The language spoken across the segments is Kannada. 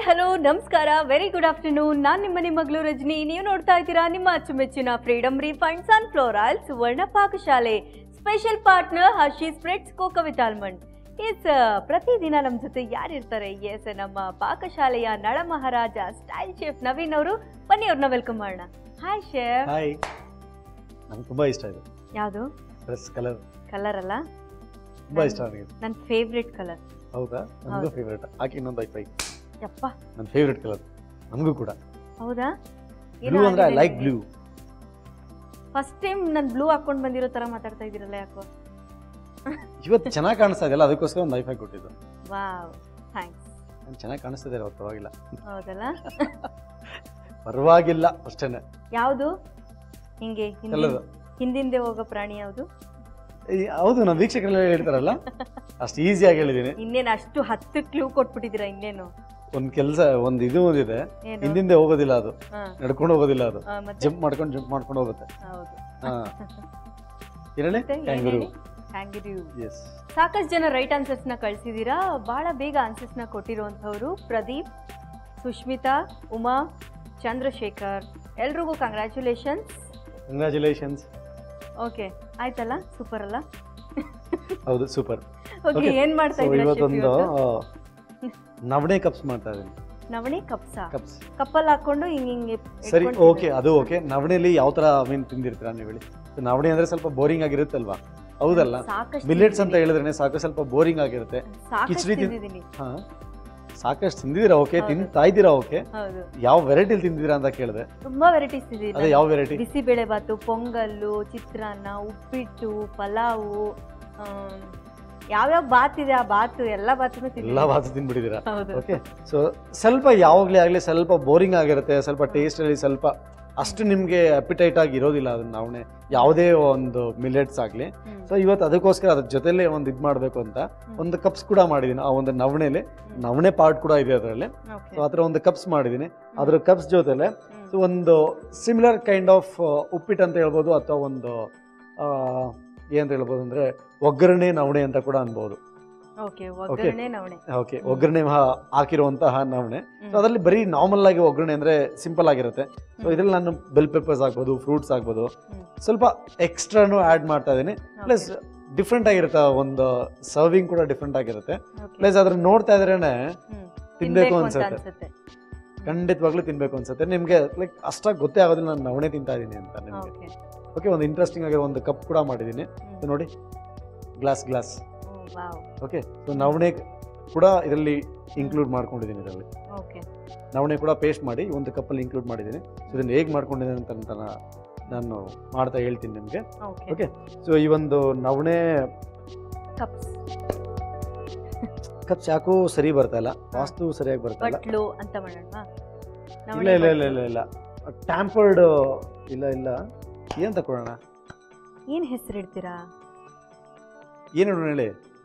ಹಲೋ ನಮಸ್ಕಾರ ವೆರಿ ಗುಡ್ ಆಫ್ಟರ್ನೂನ್ ನಾನು ನಿಮ್ಮ ಮಗಳು ರಜನಿ ನೀವು ನೋಡ್ತಾ ಇದ್ದೀರಾ ನಿಮ್ಮ ಅಚ್ಚುಮೆಚ್ಚಿನ Freedom refined sunflower oil Suvarna Pakashale special partner Hershey's spreads cocoa with almond yes ಪ್ರತಿದಿನ ನಮ್ಮ ಜೊತೆ ಯಾರಿರ್ತಾರೆ ಎಸ್ ನಮ್ಮ ಪಾಕಶಾಲೆಯ ನಳ ಮಹಾರಾಜ ಸ್ಟೈಲ್ ಶೆಫ್ ನವೀನ್ ಅವರು ಬನ್ನಿ ಅವ್ರನ್ನ ವೆಲ್ಕಮ್ ಮಾಡೋಣ ಹಾಯ್ ಶೆಫ್ ಹಾಯ್ ನಂಗೆ ತುಂಬಾ ಇಷ್ಟ ಇದೆ ಯಾವುದು ಡ್ರೆಸ್ ಕಲರ್ ಕಲರ್ ಅಲ್ಲ ತುಂಬಾ ಇಷ್ಟ ನನಗೆ ನನ್ನ ಫೇವ್ರೆಟ್ ಕಲರ್ ಹೌದಾ ನನಗೂ ಫೇವ್ರೇಟ್ ಹಾಕಿ ಇನ್ನೊಂದು ಐಫೈ ಯಪ್ಪ ನನ್ನ ಫೇವ್ರೇಟ್ ಕಲರ್ ನನಗೂ ಕೂಡ ಹೌದಾ ಬ್ಲೂ ಅಂದ್ರೆ I like blue first time ನಾನು ಬ್ಲೂ ಹಾಕೊಂಡು ಬಂದಿರೋ ತರ ಮಾತಾಡ್ತಾ ಇದ್ದೀರಲ್ಲ ಯಾಕೋ ಇವತ್ತು ಚೆನ್ನಾಗಿ ಕಾಣಿಸ್ತಾ ಇದೆಯಲ್ಲ ಅದಕ್ಕೋಸ್ಕರ ಒಂದು ಐಫೈ ಕೊಟ್ಟಿದ್ದು ವಾವ್ ಥ್ಯಾಂಕ್ಸ್ ನಾನು ಚೆನ್ನಾಗಿ ಕಾಣಿಸ್ತಿದೆ ಇವತ್ತು ಪರವಾಗಿಲ್ಲ ಹೌದಲ್ಲ ಪರವಾಗಿಲ್ಲ ಅಷ್ಟೇನೆ ಯಾವುದು ಹಿಂಗೆ ಕಲರ್ ಹಿಂದಿಂದೆ ಹೋಗೋ ಪ್ರಾಣಿ ಯಾವುದು ಹೌದು ನಮ್ಮ ವೀಕ್ಷಕರೆಲ್ಲ ಹೇಳ್ತಾರಲ್ಲ ಅಷ್ಟು ಈಸಿಯಾಗಿ ಹೇಳಿದ್ದೀನಿ ಇನ್ನೇನು ಅಷ್ಟು 10 ಕ್ಲೂ ಕೊಟ್ಬಿಟ್ಟಿದ್ದೀರಾ ಇನ್ನೇನು ಒಂದು ಕೆಲಸ ಒಂದು ಇದು ಒಂದಿದೆ ಏನು? ಹಿಂದಿಂದೆ ಹೋಗೋದಿಲ್ಲ ಅದು ಹಾ. ನಡ್ಕೊಂಡು ಹೋಗೋದಿಲ್ಲ ಅದು ಮತ್ತೆ? ಜಂಪ್ ಮಾಡ್ಕೊಂಡು ಹೋಗುತ್ತೆ ಹೌದು ಹಾ ಏನೇಳಿ ಮತ್ತೆ ಕ್ಯಾಂಗರು Kangaroo. ಎಸ್ ಸಾಕಷ್ಟು ಜನ ರೈಟ್ ಆನ್ಸರ್ಸ್ ನ ಕಳಿಸಿದೀರಾ ಬಹಳ ಬೇಗ ಆನ್ಸರ್ಸ್ ನ ಕೊಟ್ಟಿರುವಂತವ್ರು ಪ್ರದೀಪ್ ಸುಷ್ಮಿತಾ ಉಮಾ ಚಂದ್ರಶೇಖರ್ ಎಲ್ರಿಗೂ ಕಂಗ್ರ್ಯಾಚುಲೇಷನ್ಸ್ ಕಂಗ್ರ್ಯಾಚುಲೇಷನ್ಸ್ ಓಕೆ ಆಯ್ತಲ್ಲ ಸೂಪರ್ ಅಲ್ಲ ಹೌದು ಸೂಪರ್ ಓಕೆ ಏನ್ ಮಾಡ್ತಾ ಇದ್ದೀರಾ ಇವತ್ತೊಂದು ನವಣೆ ಕಪ್ಸ್ ಮಾಡ್ತಾ ಇದ್ದೀನಿ ನವಣೆ ಕಪ್ಸಾ ಕಪ್ಸ್ ಕಪ್ಪಲ್ ಹಾಕೊಂಡು ಹಿಂಗೆ ಸರಿ ಓಕೆ ಅದು ಓಕೆ ನವಣೆಲಿ ಯಾವ ತರ ಮೀನು ತಿಂದಿರ್ತೀರಾ ನೀವು ಹೇಳಿ ನವಣೆ ಅಂದ್ರೆ ಸ್ವಲ್ಪ ಬೋರಿಂಗ್ ಆಗಿರುತ್ತಲ್ವಾ ಹೌದಲ್ಲ ಸಾಕಷ್ಟು ಮಿಲೆಟ್ಸ್ ಅಂತ ಹೇಳಿದ್ರೆ ಸಾಕು ಸ್ವಲ್ಪ ಬೋರಿಂಗ್ ಆಗಿರುತ್ತೆ ಸಾಕಷ್ಟು ಕಿಚಡಿ ತಿಂದಿದ್ದೀನಿ ಹಾ ಸಾಕಷ್ಟು ತಿಂದಿದ್ದೀರಾ ಓಕೆ ತಿಂತಾ ಇದ್ದೀರಾ ಓಕೆ ಹೌದು ಯಾವ ವೆರೈಟಿಲಿ ತಿಂದಿದ್ದೀರಾ ಅಂತ ಕೇಳಿದೆ ತುಂಬಾ ವೆರೈಟೀಸ್ ತಿಂದಿದ್ದೀನಿ ಅದೇ ಯಾವ ವೆರೈಟಿ ಬಿಸಿಬೇಳೆ ಬಾತು ಪೊಂಗಲ್ಲು ಚಿತ್ರಾನ್ನ ಉಪ್ಪಿಟ್ಟು ಪಲಾವು ಯಾವ್ಯಾವ ಬಾತ್ ಇದೆ ಆ ಬಾತು ಎಲ್ಲ ಬಾತನ್ನು ಎಲ್ಲ ತಿಂದಿದ್ದೀನಿ ಭಾಷೆ ತಿಂದ್ಬಿಟ್ಟಿದ್ದೀರಾ ಹೌದು ಓಕೆ ಸೊ ಸ್ವಲ್ಪ ಯಾವಾಗಲೇ ಆಗಲಿ ಸ್ವಲ್ಪ ಬೋರಿಂಗ್ ಆಗಿರುತ್ತೆ ಸ್ವಲ್ಪ ಟೇಸ್ಟಲ್ಲಿ ಸ್ವಲ್ಪ ಅಷ್ಟು ನಿಮಗೆ ಅಪಿಟೈಟ್ ಆಗಿ ಇರೋದಿಲ್ಲ ಅದನ್ನ ನವಣೆ ಯಾವುದೇ ಒಂದು ಮಿಲೆಟ್ಸ್ ಆಗಲಿ ಸೊ ಇವತ್ತು ಅದಕ್ಕೋಸ್ಕರ ಅದ್ರ ಜೊತೆಲೇ ಒಂದು ಇದು ಮಾಡಬೇಕು ಅಂತ ಒಂದು ಕಪ್ಸ್ ಕೂಡ ಮಾಡಿದ್ದೀನಿ ಆ ಒಂದು ನವಣೆಲಿ ನವಣೆ ಪಾರ್ಟ್ ಕೂಡ ಇದೆ ಅದರಲ್ಲಿ ಓಕೆ ಸೊ ಆ ಥರ ಒಂದು ಕಪ್ಸ್ ಮಾಡಿದ್ದೀನಿ ಅದ್ರ ಕಪ್ಸ್ ಜೊತೆಲೆ ಸೊ ಒಂದು ಸಿಮಿಲರ್ ಕೈಂಡ್ ಆಫ್ ಉಪ್ಪಿಟ್ಟು ಅಂತ ಹೇಳ್ಬೋದು ಅಥವಾ ಒಂದು ಏನಂತ ಹೇಳ್ಬೋದು ಅಂದರೆ ಒಗ್ಗರಣೆ ನವಣೆ ಅಂತ ಕೂಡ ಅನ್ಬೋದು ಓಕೆ ಒಗ್ಗರಣೆ ನವಣೆ ಓಕೆ ಒಗ್ಗರಣೆ ಹಾಕಿರುವಂತಹ ನವಣೆ ಸೊ ಅದರಲ್ಲಿ ಬರೀ ನಾರ್ಮಲ್ ಆಗಿ ಒಗ್ಗರಣೆ ಅಂದ್ರೆ ಸಿಂಪಲ್ ಆಗಿರುತ್ತೆ ಸೊ ಇದ್ರಲ್ಲಿ ನಾನು ಬೆಲ್ ಪೆಪ್ಪರ್ಸ್ ಹಾಕ್ಬೋದು ಫ್ರೂಟ್ಸ್ ಹಾಕ್ಬೋದು ಸ್ವಲ್ಪ ಎಕ್ಸ್ಟ್ರಾನು ಆ್ಯಡ್ ಮಾಡ್ತಾ ಇದ್ದೀನಿ ಪ್ಲಸ್ ಡಿಫ್ರೆಂಟ್ ಆಗಿರುತ್ತೆ ಒಂದು ಸರ್ವಿಂಗ್ ಕೂಡ ಡಿಫ್ರೆಂಟ್ ಆಗಿರುತ್ತೆ ಪ್ಲಸ್ ಅದ್ರ ನೋಡ್ತಾ ಇದ್ರೇನೆ ತಿನ್ಬೇಕು ಅನ್ಸುತ್ತೆ ಖಂಡಿತವಾಗ್ಲೂ ತಿನ್ಬೇಕು ಅನ್ಸುತ್ತೆ ನಿಮ್ಗೆ ಲೈಕ್ ಅಷ್ಟಾಗಿ ಗೊತ್ತೇ ಆಗೋದಿಲ್ಲ ನಾನು ನವಣೆ ತಿಂತಾ ಇದ್ದೀನಿ ಅಂತ ನಿಮಗೆ ಓಕೆ ಒಂದು ಇಂಟ್ರೆಸ್ಟಿಂಗ್ ಆಗಿರೋ ಒಂದು ಕಪ್ ಕೂಡ ಮಾಡಿದ್ದೀನಿ ನೋಡಿ ಗ್ಲಾಸ್ ಓಕೆ ಸೊ ನವಣೆ ಕೂಡ ಇದರಲ್ಲಿ ಇನ್ಕ್ಲೂಡ್ ಮಾಡ್ಕೊಂಡಿದ್ದೀನಿ ಇದರಲ್ಲಿ ನವಣೆ ಕೂಡ ಪೇಸ್ಟ್ ಮಾಡಿ ಒಂದು ಕಪ್ಪಲ್ಲಿ ಇನ್ಕ್ಲೂಡ್ ಮಾಡಿದ್ದೀನಿ ಸೊ ಇದನ್ನು ಹೇಗೆ ಮಾಡ್ಕೊಂಡಿದ್ದೀನಿ ಅಂತ ನಾನು ಮಾಡ್ತಾ ಹೇಳ್ತೀನಿ ನಿಮಗೆ ಓಕೆ ಸೊ ಈ ಒಂದು ನವಣೆ ಕಪ್ಸ್ ಯಾಕೋ ಸರಿ ಬರ್ತಾ ಇಲ್ಲ ವಾಸ್ತು ಸರಿಯಾಗಿ ಬರ್ತಾ ಇಲ್ಲ ಇಲ್ಲ ಇಲ್ಲ ಇಲ್ಲ ಇಲ್ಲ ಇಲ್ಲ ಟ್ಯಾಂಪರ್ಡ್ ಇಲ್ಲ ಏನು ತಗೊಳ್ಳೋಣ ಏನ್ ಹೆಸರು ಇಡ್ತೀರಾ ಏನು ಹೇಳಿ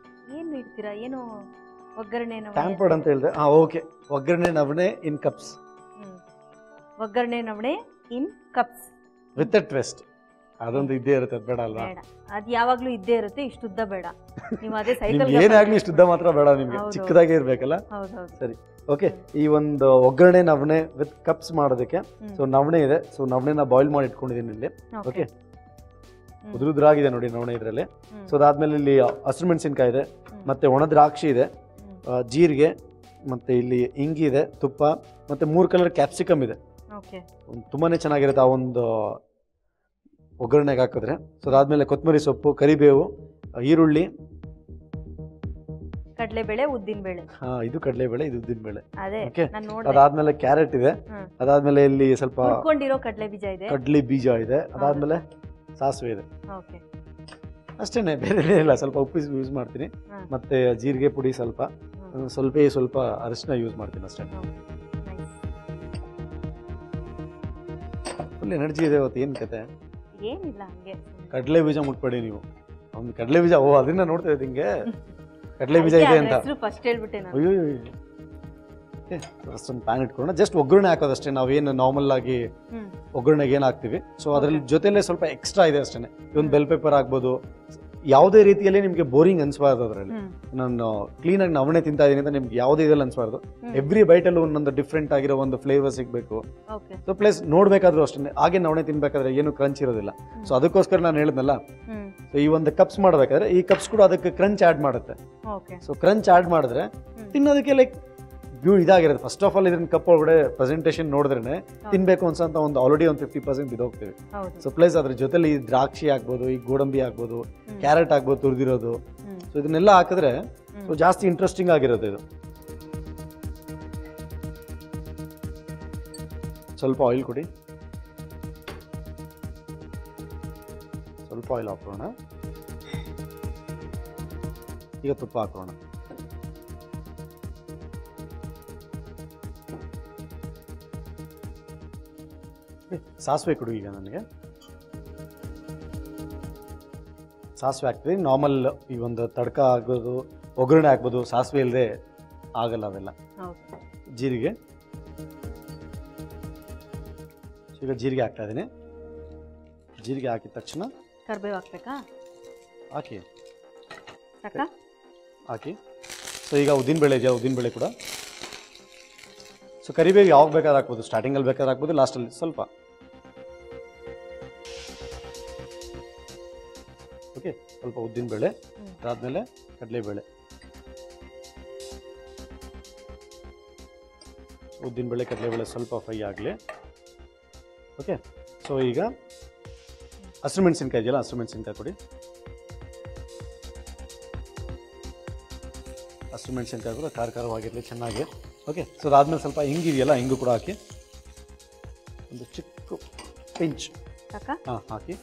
ಏನು ಇಡ್ತೀರಾ ಏನು ಒಗ್ಗರಣೆ ಟ್ಯಾಂಪರ್ಡ್ ಅಂತ ಹೇಳಿದೆ ಓಕೆ ಒಗ್ಗರಣೆ ನವಣೆ ಇನ್ ಕಪ್ಸ್ ಒಗ್ಗರಣೆ ನವಣೆ ಇನ್ ಕಪ್ಸ್ ವಿತ್ ಅ ಟ್ವಿಸ್ಟ್ ಅದೊಂದು ಇದ್ದೇ ಇರುತ್ತೆ ಬೇಡ ಅಲ್ವಾ ಬೇಡ ಅದು ಯಾವಾಗ್ಲೂ ಇದ್ದೇ ಇರುತ್ತೆ ಇಷ್ಟುದ್ದ ಬೇಡ ನೀವು ಅದೇ ಸೈಕಲ್ ನಿಮ್ಗೆ ಏನಾಗ್ಲಿ ಇಷ್ಟುದ್ದ ಮಾತ್ರ ಬೇಡ ನಿಮ್ಗೆ ಚಿಕ್ಕದಾಗಿ ಇರ್ಬೇಕಲ್ಲ ಸರಿ ಓಕೆ ಈ ಒಂದು ಒಗ್ಗರಣೆ ನವಣೆ ವಿತ್ ಕಪ್ಸ್ ಮಾಡೋದಕ್ಕೆ ಸೊ ನವಣೆ ಇದೆ ಸೊ ನವಣೆನ ಬಾಯ್ಲ್ ಮಾಡಿ ಇಟ್ಕೊಂಡಿದ್ದೀನಿ ಇಲ್ಲಿ ಓಕೆ ಉದುರುದ್ರಾಗಿದೆ ನೋಡಿ ನವಣೆ ಇದರಲ್ಲಿ ಸೊ ಅದಾದ್ಮೇಲೆ ಇಲ್ಲಿ ಹಸಿರು ಮೆಣಸಿನ್ಕಾಯಿ ಇದೆ ಮತ್ತೆ ಒಣ ದ್ರಾಕ್ಷಿ ಇದೆ ಜೀರಿಗೆ ಮತ್ತೆ ಇಲ್ಲಿ ಇಂಗಿ ಇದೆ ತುಪ್ಪ ಮತ್ತೆ 3 ಕಲರ್ ಕ್ಯಾಪ್ಸಿಕಮ್ ಇದೆ ತುಂಬಾನೇ ಚೆನ್ನಾಗಿರುತ್ತೆ ಆ ಒಂದು ಒಗ್ಗರಣೆಗೆ ಹಾಕಿದ್ರೆ ಸೊ ಅದಾದ್ಮೇಲೆ ಕೊತ್ತಂಬರಿ ಸೊಪ್ಪು ಕರಿಬೇವು ಈರುಳ್ಳಿ ಕಡಲೆಬೇಳೆ ಉದ್ದಿನ ಬೇಳೆ ಇದು ಕಡಲೆಬೇಳೆ ಇದು ಉದ್ದಿನ ಬೇಳೆ ಅದೇ ಓಕೆ ಅದಾದ್ಮೇಲೆ ಕ್ಯಾರೆಟ್ ಇದೆ ಅದಾದ್ಮೇಲೆ ಇಲ್ಲಿ ಸ್ವಲ್ಪ ಕಡ್ಲೆ ಬೀಜ ಇದೆ ಅದಾದ್ಮೇಲೆ ಸಾಸಿವೆ ಇದೆ ಅಷ್ಟೇನೆ ಬೇರೆ ಇಲ್ಲ ಸ್ವಲ್ಪ ಉಪ್ಪು ಯೂಸ್ ಮಾಡ್ತೀನಿ ಮತ್ತೆ ಜೀರಿಗೆ ಪುಡಿ ಸ್ವಲ್ಪ ಅರಿಶಿನ ಯೂಸ್ ಮಾಡ್ತೀನಿ ಅಷ್ಟೇ ಫುಲ್ ಎನರ್ಜಿ ಇದೆ ಇವತ್ತು ಏನು ಕತೆ ಏನಿಲ್ಲ ಹಂಗೆ ಕಡಲೆ ಬೀಜ ಮುಟ್ಬೇಡಿ ನೀವು ಅವ್ನು ಕಡಲೆ ಬೀಜ ಅದನ್ನ ನೋಡ್ತಾ ಇದ್ದೆ ಹಿಂಗೆ ಕಡಲೆ ಬೀಜ ಇದೆ ಅಂತ ಅಯ್ಯೋ ಅಷ್ಟೊಂದು ಪ್ಯಾನ್ ಇಟ್ಕೊಳ್ಳೋಣ ಜಸ್ಟ್ ಒಗ್ಗರಣೆ ಹಾಕೋದಷ್ಟೇ ನಾವೇನು ನಾರ್ಮಲ್ ಆಗಿ ಒಗ್ಗರಣೆಗೆ ಏನು ಹಾಕ್ತೀವಿ ಸೊ ಅದ್ರಲ್ಲಿ ಜೊತೆಲೇ ಸ್ವಲ್ಪ ಎಕ್ಸ್ಟ್ರಾ ಇದೆ ಅಷ್ಟೇ ಒಂದು ಬೆಲ್ ಪೇಪರ್ ಹಾಕ್ಬೋದು ಯಾವುದೇ ರೀತಿಯಲ್ಲಿ ನಿಮಗೆ ಬೋರಿಂಗ್ ಅನ್ಸ್ಬಾರ್ದು ಅದರಲ್ಲಿ. ನಾನು ಕ್ಲೀನಾಗಿ ನವಣೆ ತಿಂತಾ ಇದೀನಿ ಅಂತ ನಿಮ್ಗೆ ಯಾವುದೇ ಇದ್ರಲ್ಲಿ ಅನ್ಸ್ಬಾರ್ದು. ಎವ್ರಿ ಬೈಟಲ್ಲೂ ಒಂದೊಂದು ಡಿಫ್ರೆಂಟ್ ಆಗಿರೋ ಒಂದು ಫ್ಲೇವರ್ ಸಿಗಬೇಕು. ಸೊ ಪ್ಲಸ್ ನೋಡ್ಬೇಕಾದ್ರೂ ಅಷ್ಟೇ, ಹಾಗೆ ನವಣೆ ತಿನ್ಬೇಕಾದ್ರೆ ಏನು ಕ್ರಂಚ್ ಇರೋದಿಲ್ಲ. ಸೊ ಅದಕ್ಕೋಸ್ಕರ ನಾನು ಹೇಳಿದ್ನಲ್ಲ, ಸೊ ಈ ಒಂದು ಕಪ್ಸ್ ಮಾಡ್ಬೇಕಾದ್ರೆ ಈ ಕಪ್ಸ್ ಕೂಡ ಅದಕ್ಕೆ ಕ್ರಂಚ್ ಆಡ್ ಮಾಡುತ್ತೆ. ಸೊ ಕ್ರಂಚ್ ಆಡ್ ಮಾಡಿದ್ರೆ ತಿನ್ನೋದಕ್ಕೆ ಲೈಕ್ ಇದಾಗಿರುತ್ತೆ. ಫಸ್ಟ್ ಆಫ್ ಆಲ್ ಇದನ್ನ ಕಪ್ ಒಳಗಡೆ ಪ್ರೆಸೆಂಟೇಷನ್ ನೋಡಿದ್ರೆ ತಿನ್ಬೇಕು ಅನ್ಸಂತ ಒಂದು ಆಲ್ರೆಡಿ ಒಂದು 50% ಬಿದ್ದೋಗ್ತೀವಿ. ಸೊ ಪ್ಲಸ್ ಅದ್ರ ಜೊತೆಲಿ ಈ ದ್ರಾಕ್ಷಿ ಆಗ್ಬೋದು, ಈ ಗೋಡಂಬಿ ಆಗ್ಬೋದು, ಕ್ಯಾರೆಟ್ ಆಗ್ಬೋದು ತುರಿದಿರೋದು. ಸೊ ಇದನ್ನೆಲ್ಲ ಹಾಕಿದ್ರೆ ಸೊ ಜಾಸ್ತಿ ಇಂಟ್ರೆಸ್ಟಿಂಗ್ ಆಗಿರುತ್ತೆ ಇದು. ಸ್ವಲ್ಪ ಆಯಿಲ್ ಕೊಡಿ, ಸ್ವಲ್ಪ ಆಯಿಲ್ ಹಾಕೋಣ. ಈಗ ತುಪ್ಪ ಹಾಕೋಣ. ಸಾಸಿವೆ ಕೊಡು. ಈಗ ನನಗೆ ಸಾಸಿವೆ ಹಾಕ್ತೀವಿ. ನಾರ್ಮಲ್ ಈ ಒಂದು ತಡ್ಕ ಆಗೋದು, ಒಗ್ಗರಣೆ ಹಾಕ್ಬೋದು, ಸಾಸಿವೆ ಇಲ್ಲದೆ ಆಗಲ್ಲ ಅವೆಲ್ಲ. ಜೀರಿಗೆ, ಈಗ ಜೀರಿಗೆ ಹಾಕ್ತಾ ಇದ್ದೀನಿ. ಜೀರಿಗೆ ಹಾಕಿದ ತಕ್ಷಣ ಕರಿಬೇವು ಹಾಕ್ಬೇಕಾ? ಹಾಕಿ ಸಾಕಾ? ಹಾಕಿ. ಸೊ ಈಗ ಉದ್ದಿನಬೇಳೆ ಇದೆಯಾ, ಉದ್ದಿನಬೇಳೆ ಕೂಡ. ಸೊ ಕರಿಬೇವು ಯಾವಾಗ ಬೇಕಾದ್ರೆ ಹಾಕ್ಬೋದು, ಸ್ಟಾರ್ಟಿಂಗಲ್ಲಿ ಬೇಕಾದ್ರೆ ಹಾಕ್ಬೋದು, ಲಾಸ್ಟಲ್ಲಿ ಸ್ವಲ್ಪ. ಓಕೆ, ಸ್ವಲ್ಪ ಉದ್ದಿನಬೇಳೆ, ಅದಾದಮೇಲೆ ಕಡಲೆಬೇಳೆ. ಉದ್ದಿನಬೇಳೆ ಕಡಲೆಬೇಳೆ ಸ್ವಲ್ಪ ಫ್ರೈ ಆಗಲಿ. ಓಕೆ, ಸೊ ಈಗ ಹಸಿರು ಮೆಣಸಿನ್ಕಾಯಿ ಇದೆಯಲ್ಲ, ಹಸಿರು ಮೆಣಸಿನ್ಕಾಯಿ ಕೊಡಿ. ಹಸಿರು ಮೆಣಸಿನ್ಕಾಯಿ ಕೂಡ ಖಾರವಾಗಿರಲಿ ಚೆನ್ನಾಗಿ. ಓಕೆ, ಸೊ ಅದಾದ್ಮೇಲೆ ಸ್ವಲ್ಪ ಹಿಂಗಿದೆಯಲ್ಲ, ಹಿಂಗು ಕೂಡ ಹಾಕಿ, ಒಂದು ಚಿಕ್ಕ ಪಿಂಚ್ ಹಾಂ ಹಾಕಿ.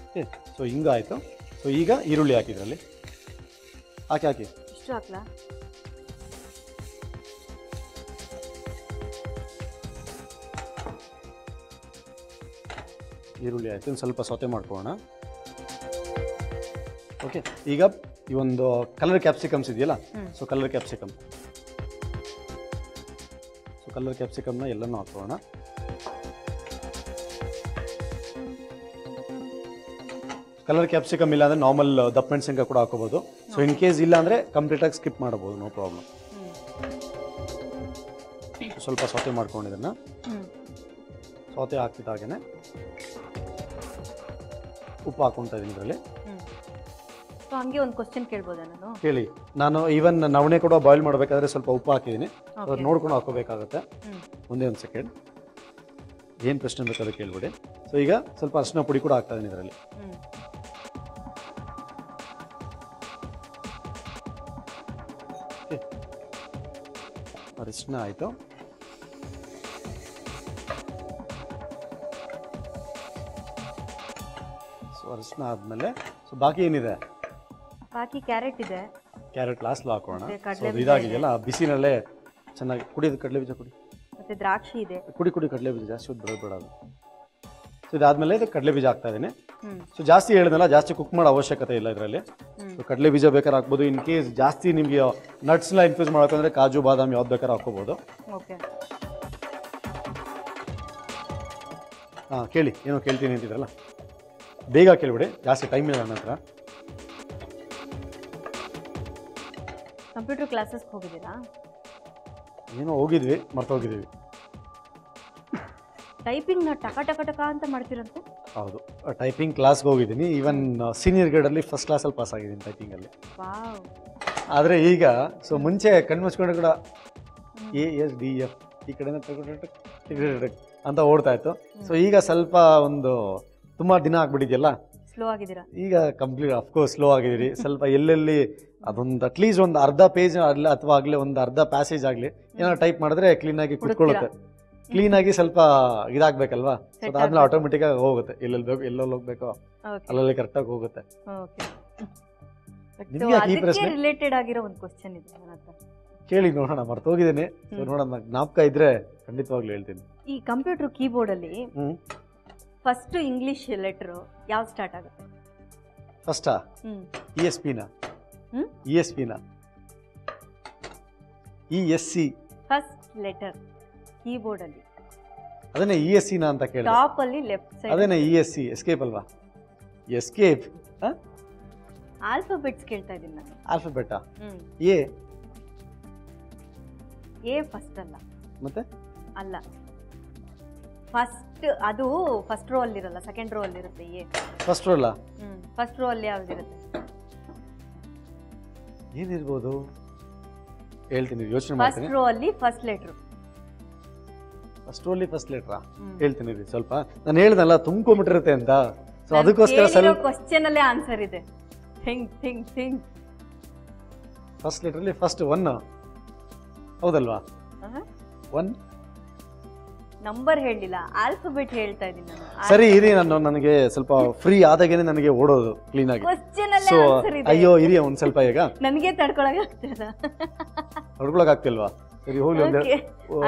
ಓಕೆ, ಸೊ ಹಿಂಗೆ ಆಯಿತು. ಸೊ ಈಗ ಈರುಳ್ಳಿ ಹಾಕಿದ್ರಲ್ಲಿ ಹಾಕಿ. ಇಷ್ಟು ಹಾಕ್ಲಾ? ಈರುಳ್ಳಿ ಆಯಿತು, ಒಂದು ಸ್ವಲ್ಪ ಸೌತೆ ಮಾಡ್ಕೊಳ್ಳೋಣ. ಓಕೆ, ಈಗ ಈ ಒಂದು ಕಲರ್ ಕ್ಯಾಪ್ಸಿಕಮ್ಸ್ ಇದೆಯಲ್ಲ, ಸೊ ಕಲರ್ ಕ್ಯಾಪ್ಸಿಕಮ್ನ ಎಲ್ಲನೂ ಹಾಕೋಣ. ಕಲರ್ ಕ್ಯಾಪ್ಸಿಕಮ್ ಇಲ್ಲ ಅಂದರೆ ನಾರ್ಮಲ್ ದಪ್ಪ ಮೆಣಸಿನ್ಕಾಯಿ ಕೂಡ ಹಾಕೋಬೋದು. ಸೊ ಇನ್ ಕೇಸ್ ಇಲ್ಲ ಅಂದರೆ ಕಂಪ್ಲೀಟಾಗಿ ಸ್ಕಿಪ್ ಮಾಡ್ಬೋದು, ನೋ ಪ್ರಾಬ್ಲಮ್. ಸ್ವಲ್ಪ ಸೌತೆ ಮಾಡ್ಕೊಂಡಿದ್ದನ್ನು ಸೌತೆ ಹಾಕಿದಾಗೇ ಉಪ್ಪು ಹಾಕೊತಾ ಇದ್ದೀನಿ ಇದರಲ್ಲಿ. ಹಂಗೆ ಒಂದು ಕ್ವಶನ್ ಕೇಳ್ಬೋದಾ ನಾನು? ಕೇಳಿ. ನಾನು ಈವನ್ ನವಣೆ ಕೂಡ ಬಾಯ್ಲ್ ಮಾಡಬೇಕಾದ್ರೆ ಸ್ವಲ್ಪ ಉಪ್ಪು ಹಾಕಿದ್ದೀನಿ, ನೋಡ್ಕೊಂಡು ಹಾಕೋಬೇಕಾಗುತ್ತೆ. ಒಂದೇ ಒಂದು ಸೆಕೆಂಡ್, ಏನು ಪ್ರಶ್ನೆ ಬೇಕಾದ್ರೆ ಕೇಳ್ಬಿಡಿ. ಸೊ ಈಗ ಸ್ವಲ್ಪ ಅರಿಶಿನ ಪುಡಿ ಕೂಡ ಹಾಕ್ತಾ ಇದ್ದೀನಿ ಇದರಲ್ಲಿ. ಅರಿಶಿನ ಆಯಿತು. ಸೊ ಅರಿಶಿನ ಆದಮೇಲೆ ಸೊ ಬಾಕಿ ಏನಿದೆ, ಬಾಕಿ ಕ್ಯಾರೆಟ್ ಇದೆ. ಕ್ಯಾರೆಟ್ ಲಾಸ್ಟ್ ಹಾಕೋಣ. ಇದಾಗಿದೆಯಲ್ಲ ಬಿಸಿನಲ್ಲೇ ಚೆನ್ನಾಗಿ ಕುಡಿಯೋದು. ಕಡಲೆ ಬೀಜ ಕುಡಿ. ಮತ್ತೆ ದ್ರಾಕ್ಷಿ ಇದೆ. ಕುಡಿ ಕಡಲೆ ಬೀಜ ಜಾಸ್ತಿ ಹೊತ್ತು ಬೇಡ ಅದು. ಸೊ ಇದಾದ್ಮೇಲೆ ಇದು ಕಡಲೆ ಬೀಜ ಹಾಕ್ತಾ ಇದ್ದೀನಿ. ಸೊ ಜಾಸ್ತಿ ಹೇಳಿದ್ನಲ್ಲ, ಜಾಸ್ತಿ ಕುಕ್ ಮಾಡೋ ಅವಶ್ಯಕತೆ ಇಲ್ಲ ಇದರಲ್ಲಿ. ಸೊ ಕಡಲೆ ಬೀಜ ಬೇಕಾದ್ರೆ ಹಾಕ್ಬೋದು. ಇನ್ ಕೇಸ್ ಜಾಸ್ತಿ ನಿಮಗೆ ನಟ್ಸ್ನ ಇನ್ಫ್ಯೂಸ್ ಮಾಡೋಕಂದ್ರೆ ಕಾಜು ಬಾದಾಮ್ ಯಾವ್ದು ಬೇಕಾದ್ರೆ ಹಾಕೋಬೋದು. ಹಾಂ, ಕೇಳಿ, ಏನೋ ಕೇಳ್ತೀನಿ ಅಂತಿದ್ರಲ್ಲ, ಬೇಗ ಕೇಳಿಬಿಡಿ, ಜಾಸ್ತಿ ಟೈಮ್ ಇಲ್ಲ ನನ್ನ ಹತ್ರ. ಕಂಪ್ಯೂಟರ್ ಕ್ಲಾಸಸ್ಗೆ ಹೋಗಿದ್ದೀರಾ? ಏನೋ ಹೋಗಿದ್ವಿ, ಮರ್ತೋಗಿದ್ದೀವಿ. ಟೈಪಿಂಗ್ನ ಟಕ ಟಕ ಟಕ ಅಂತ ಮಾಡ್ತೀರಂತೆ? ಹೌದು, ಟೈಪಿಂಗ್ ಕ್ಲಾಸ್ಗೆ ಹೋಗಿದ್ದೀನಿ. ಈವನ್ ಸೀನಿಯರ್ ಗ್ರೇಡಲ್ಲಿ ಫಸ್ಟ್ ಕ್ಲಾಸಲ್ಲಿ ಪಾಸ್ ಆಗಿದ್ದೀನಿ ಟೈಪಿಂಗಲ್ಲಿ. ಆದರೆ ಈಗ ಸೊ ಮುಂಚೆ ಕಣ್ಣು ಮುಚ್ಕೊಂಡು ಕೂಡ ASDF ಈ ಕಡೆಯಿಂದ ಅಂತ ಓಡ್ತಾ ಇತ್ತು. ಸೊ ಈಗ ಸ್ವಲ್ಪ ಒಂದು ತುಂಬ ದಿನ ಆಗ್ಬಿಟ್ಟಿದೆಯಲ್ಲ, ಸ್ಲೋ ಆಗಿದ್ದೀರಾ ಈಗ. ಕಂಪ್ಲೀಟ್ ಅಫ್ಕೋರ್ಸ್ ಸ್ಲೋ ಆಗಿದ್ದೀರಿ. ಸ್ವಲ್ಪ ಎಲ್ಲೆಲ್ಲಿ ಅದೊಂದು ಅಟ್ಲೀಸ್ಟ್ ಒಂದು ಅರ್ಧ ಪೇಜ್ ಆಗಲಿ ಅಥವಾ ಆಗಲಿ ಒಂದು ಅರ್ಧ ಪ್ಯಾಸೇಜ್ ಆಗಲಿ ಏನಾದ್ರು ಟೈಪ್ ಮಾಡಿದ್ರೆ ಕ್ಲೀನಾಗಿ ಕುತ್ಕೊಳ್ಳುತ್ತೆ. ಕ್ಲೀನಾಗಿ ಸ್ವಲ್ಪ ಇದಾಗಬೇಕಲ್ವಾ, ಸೊ ಅದಾದ್ಮೇಲೆ ಆಟೋಮೆಟಿಕ್ಕಾಗಿ ಹೋಗುತ್ತೆ. ಎಲ್ಲೆಲ್ಲಿ ಬೇಕು, ಎಲ್ಲೆಲ್ಲಿ ಹೋಗ್ಬೇಕೋ ಅಲ್ಲಲ್ಲಿ ಕರೆಕ್ಟಾಗಿ ಹೋಗುತ್ತೆ. ರಿಲೇಟೆಡ್ ಆಗಿರೋ ಒಂದು ಕ್ವಶನ್ ಇದೆ ನನ್ನ ಹತ್ರ, ಕೇಳಿ ನೋಡೋಣ. ಮರ್ತೋಗಿದ್ದೀನಿ, ನೋಡೋಣ, ಜ್ಞಾಪಕ ಇದ್ರೆ ಖಂಡಿತವಾಗ್ಲೂ ಹೇಳ್ತೀನಿ. ಈ ಕಂಪ್ಯೂಟರ್ ಕೀಬೋರ್ಡ್ ಅಲ್ಲಿ ಫಸ್ಟ್ ಇಂಗ್ಲಿಷ್ ಲೆಟರ್ ಯಾವ್ದು ಸ್ಟಾರ್ಟ್ ಆಗುತ್ತೆ? ಫಸ್ಟಾ? ESP-ನ ESC ಫಸ್ಟ್ ಲೆಟರ್ ಕೀಬೋರ್ಡ್ ಅಲ್ಲಿ. ಅದನ್ನೇ ESC-ನ ಅಂತ ಕೇಳಿ. ಟಾಪ್ ಅಲ್ಲಿ ಲೆಫ್ಟ್ ಸೈಡ್ ಅದನ್ನೇ ESC. ಎಸ್ಕೇಪ್ ಅಲ್ವಾ? ಎಸ್ಕೇಪ್. ಆಲ್ಫಾಬೆಟ್ಸ್ ಕೇಳ್ತಾ ಇದ್ದೀನಿ ನಾನು. ಆಲ್ಫಾಬೆಟಾ? ಎ. ಎ ಫಸ್ಟ್ ಅಲ್ಲ. ಮತ್ತೆ ಅಲ್ಲ, ಫಸ್ಟ್ ಅದು ಫಸ್ಟ್ ರೋ ಅಲ್ಲಿ ಇರಲ್ಲ, ಸೆಕೆಂಡ್ ರೋ ಅಲ್ಲಿ ಇರುತ್ತೆ ಎ. ಫಸ್ಟ್ ರೋ ಅಲ್ಲ? ಫಸ್ಟ್ ರೋ ಅಲ್ಲಿ ಯಾವ್ದಿರುತ್ತೆ? ಏನಿರ್ಬೋದು ಹೇಳ್ತೀನಿ, ಯೋಚನೆ ಫಸ್ಟ್ ಮಾಡ್ತೀನಿ. ರೋ ಅಲ್ಲಿ ಫಸ್ಟ್ ಲೆಟರ್. ಫಸ್ಟ್ ರೋ ಅಲ್ಲಿ ಫಸ್ಟ್ ಲೆಟರ್ ಹೇಳ್ತೀನಿ ಸ್ವಲ್ಪ. ನಾನು ಹೇಳ್ದಲ್ಲ ತುಂಬ್ಕೊಂಡ್ಬಿಟ್ಟಿರುತ್ತೆ ಅಂತ, ಸೊ ಅದಕ್ಕೋಸ್ಕರ ಸ್ವಲ್ಪ ಕ್ವಶ್ಚನ್ ಅಲ್ಲೇ ಆನ್ಸರ್ ಇದೆ. Think think think. First letter ಅಲ್ಲಿ ಫಸ್ಟ್ 1 ಹೌದಲ್ವಾ? 1 ನಂಬರ್ ಹೇಳಿಲ್ಲ, ಆಲ್ಫಾಬೆಟ್ ಹೇಳ್ತಾ ಇದ್ದೀನಿ ನಾನು. ಸರಿ ಇರಿ, ನನಗೆ ಸ್ವಲ್ಪ ಫ್ರೀ ಆದಾಗೇನೆ ನನಗೆ ಓಡೋದು ಕ್ಲೀನ್ ಆಗಿ. ಕ್ವಶ್ಚನ್ ಅಲ್ಲೇ ಸೊ ಆನ್ಸರ್ ಇದೆ. ಅಯ್ಯೋ ಇರಿ ಒಂದ್ ಸ್ವಲ್ಪ, ಈಗ ನನಗೆ ತಡ್ಕೊಳಕ್ ಆಗ್ತದ? ಹೊಡ್ಕೊಳಕ್ ಆಗ್ತಿಲ್ವಾ? ಸರಿ ಹೋಗ್ಲಿ.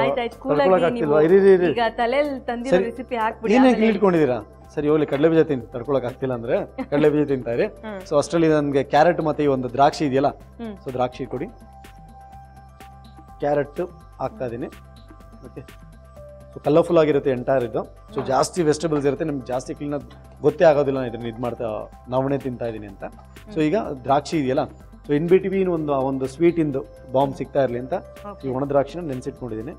ಆಯ್ತಾಯ್ತು, ತಡ್ಕೊಳಕ್ ಆಗ್ತಿಲ್ವಾ? ಇರಿ ಇರಿ, ಈಗ ತಲೆಯಲ್ಲಿ ತಂದಿರೋ ರೆಸಿಪಿ ಹಾಕ್ಬಿಡಿ. ಏನೇ ಇಟ್ಕೊಂಡಿದ್ದೀರಾ? ಸರಿ ಹೋಗ್ಲಿ, ಕಡಲೆ ಬೀಜ ತಿಂದು ತಡ್ಕೊಳಕ್ ಆಗ್ತಿಲ್ಲ ಅಂದ್ರೆ ಕಡಲೆ ಬೀಜ ತಿಂತಾ ಇರಿ. ಸೊ ಅಷ್ಟರಲ್ಲಿ ನನಗೆ ಕ್ಯಾರೆಟ್ ಮತ್ತೆ ಈ ಒಂದು ದ್ರಾಕ್ಷಿ ಇದೆಯಲ್ಲ, ಸೊ ದ್ರಾಕ್ಷಿ ಕೊಡಿ. ಕ್ಯಾರೆಟ್ ಹಾಕ್ತಾ ಇದೀನಿ. ಓಕೆ, ಸೊ ಕಲರ್ಫುಲ್ ಆಗಿರುತ್ತೆ ಎಂಟೈರ್ ಇದು. ಸೊ ಜಾಸ್ತಿ ವೆಜಿಟೇಬಲ್ಸ್ ಇರುತ್ತೆ, ನಿಮ್ಗೆ ಜಾಸ್ತಿ ಕ್ಲೀನಾಗಿ ಗೊತ್ತೇ ಆಗೋದಿಲ್ಲ ಇದನ್ನ ಇದು ಮಾಡ್ತಾ ನವಣೆ ತಿಂತಾ ಇದ್ದೀನಿ ಅಂತ. ಸೊ ಈಗ ದ್ರಾಕ್ಷಿ ಇದೆಯಲ್ಲ, ಸೊ ಇನ್ ಬಿಟ್ವೀನ್ ಒಂದು ಸ್ವೀಟ್ ಇಂದು ಬಾಂಬ್ ಸಿಗ್ತಾ ಇರಲಿ ಅಂತ ಈ ಒಣ ದ್ರಾಕ್ಷಿನ ನೆನೆಸಿಟ್ಕೊಂಡಿದ್ದೀನಿ.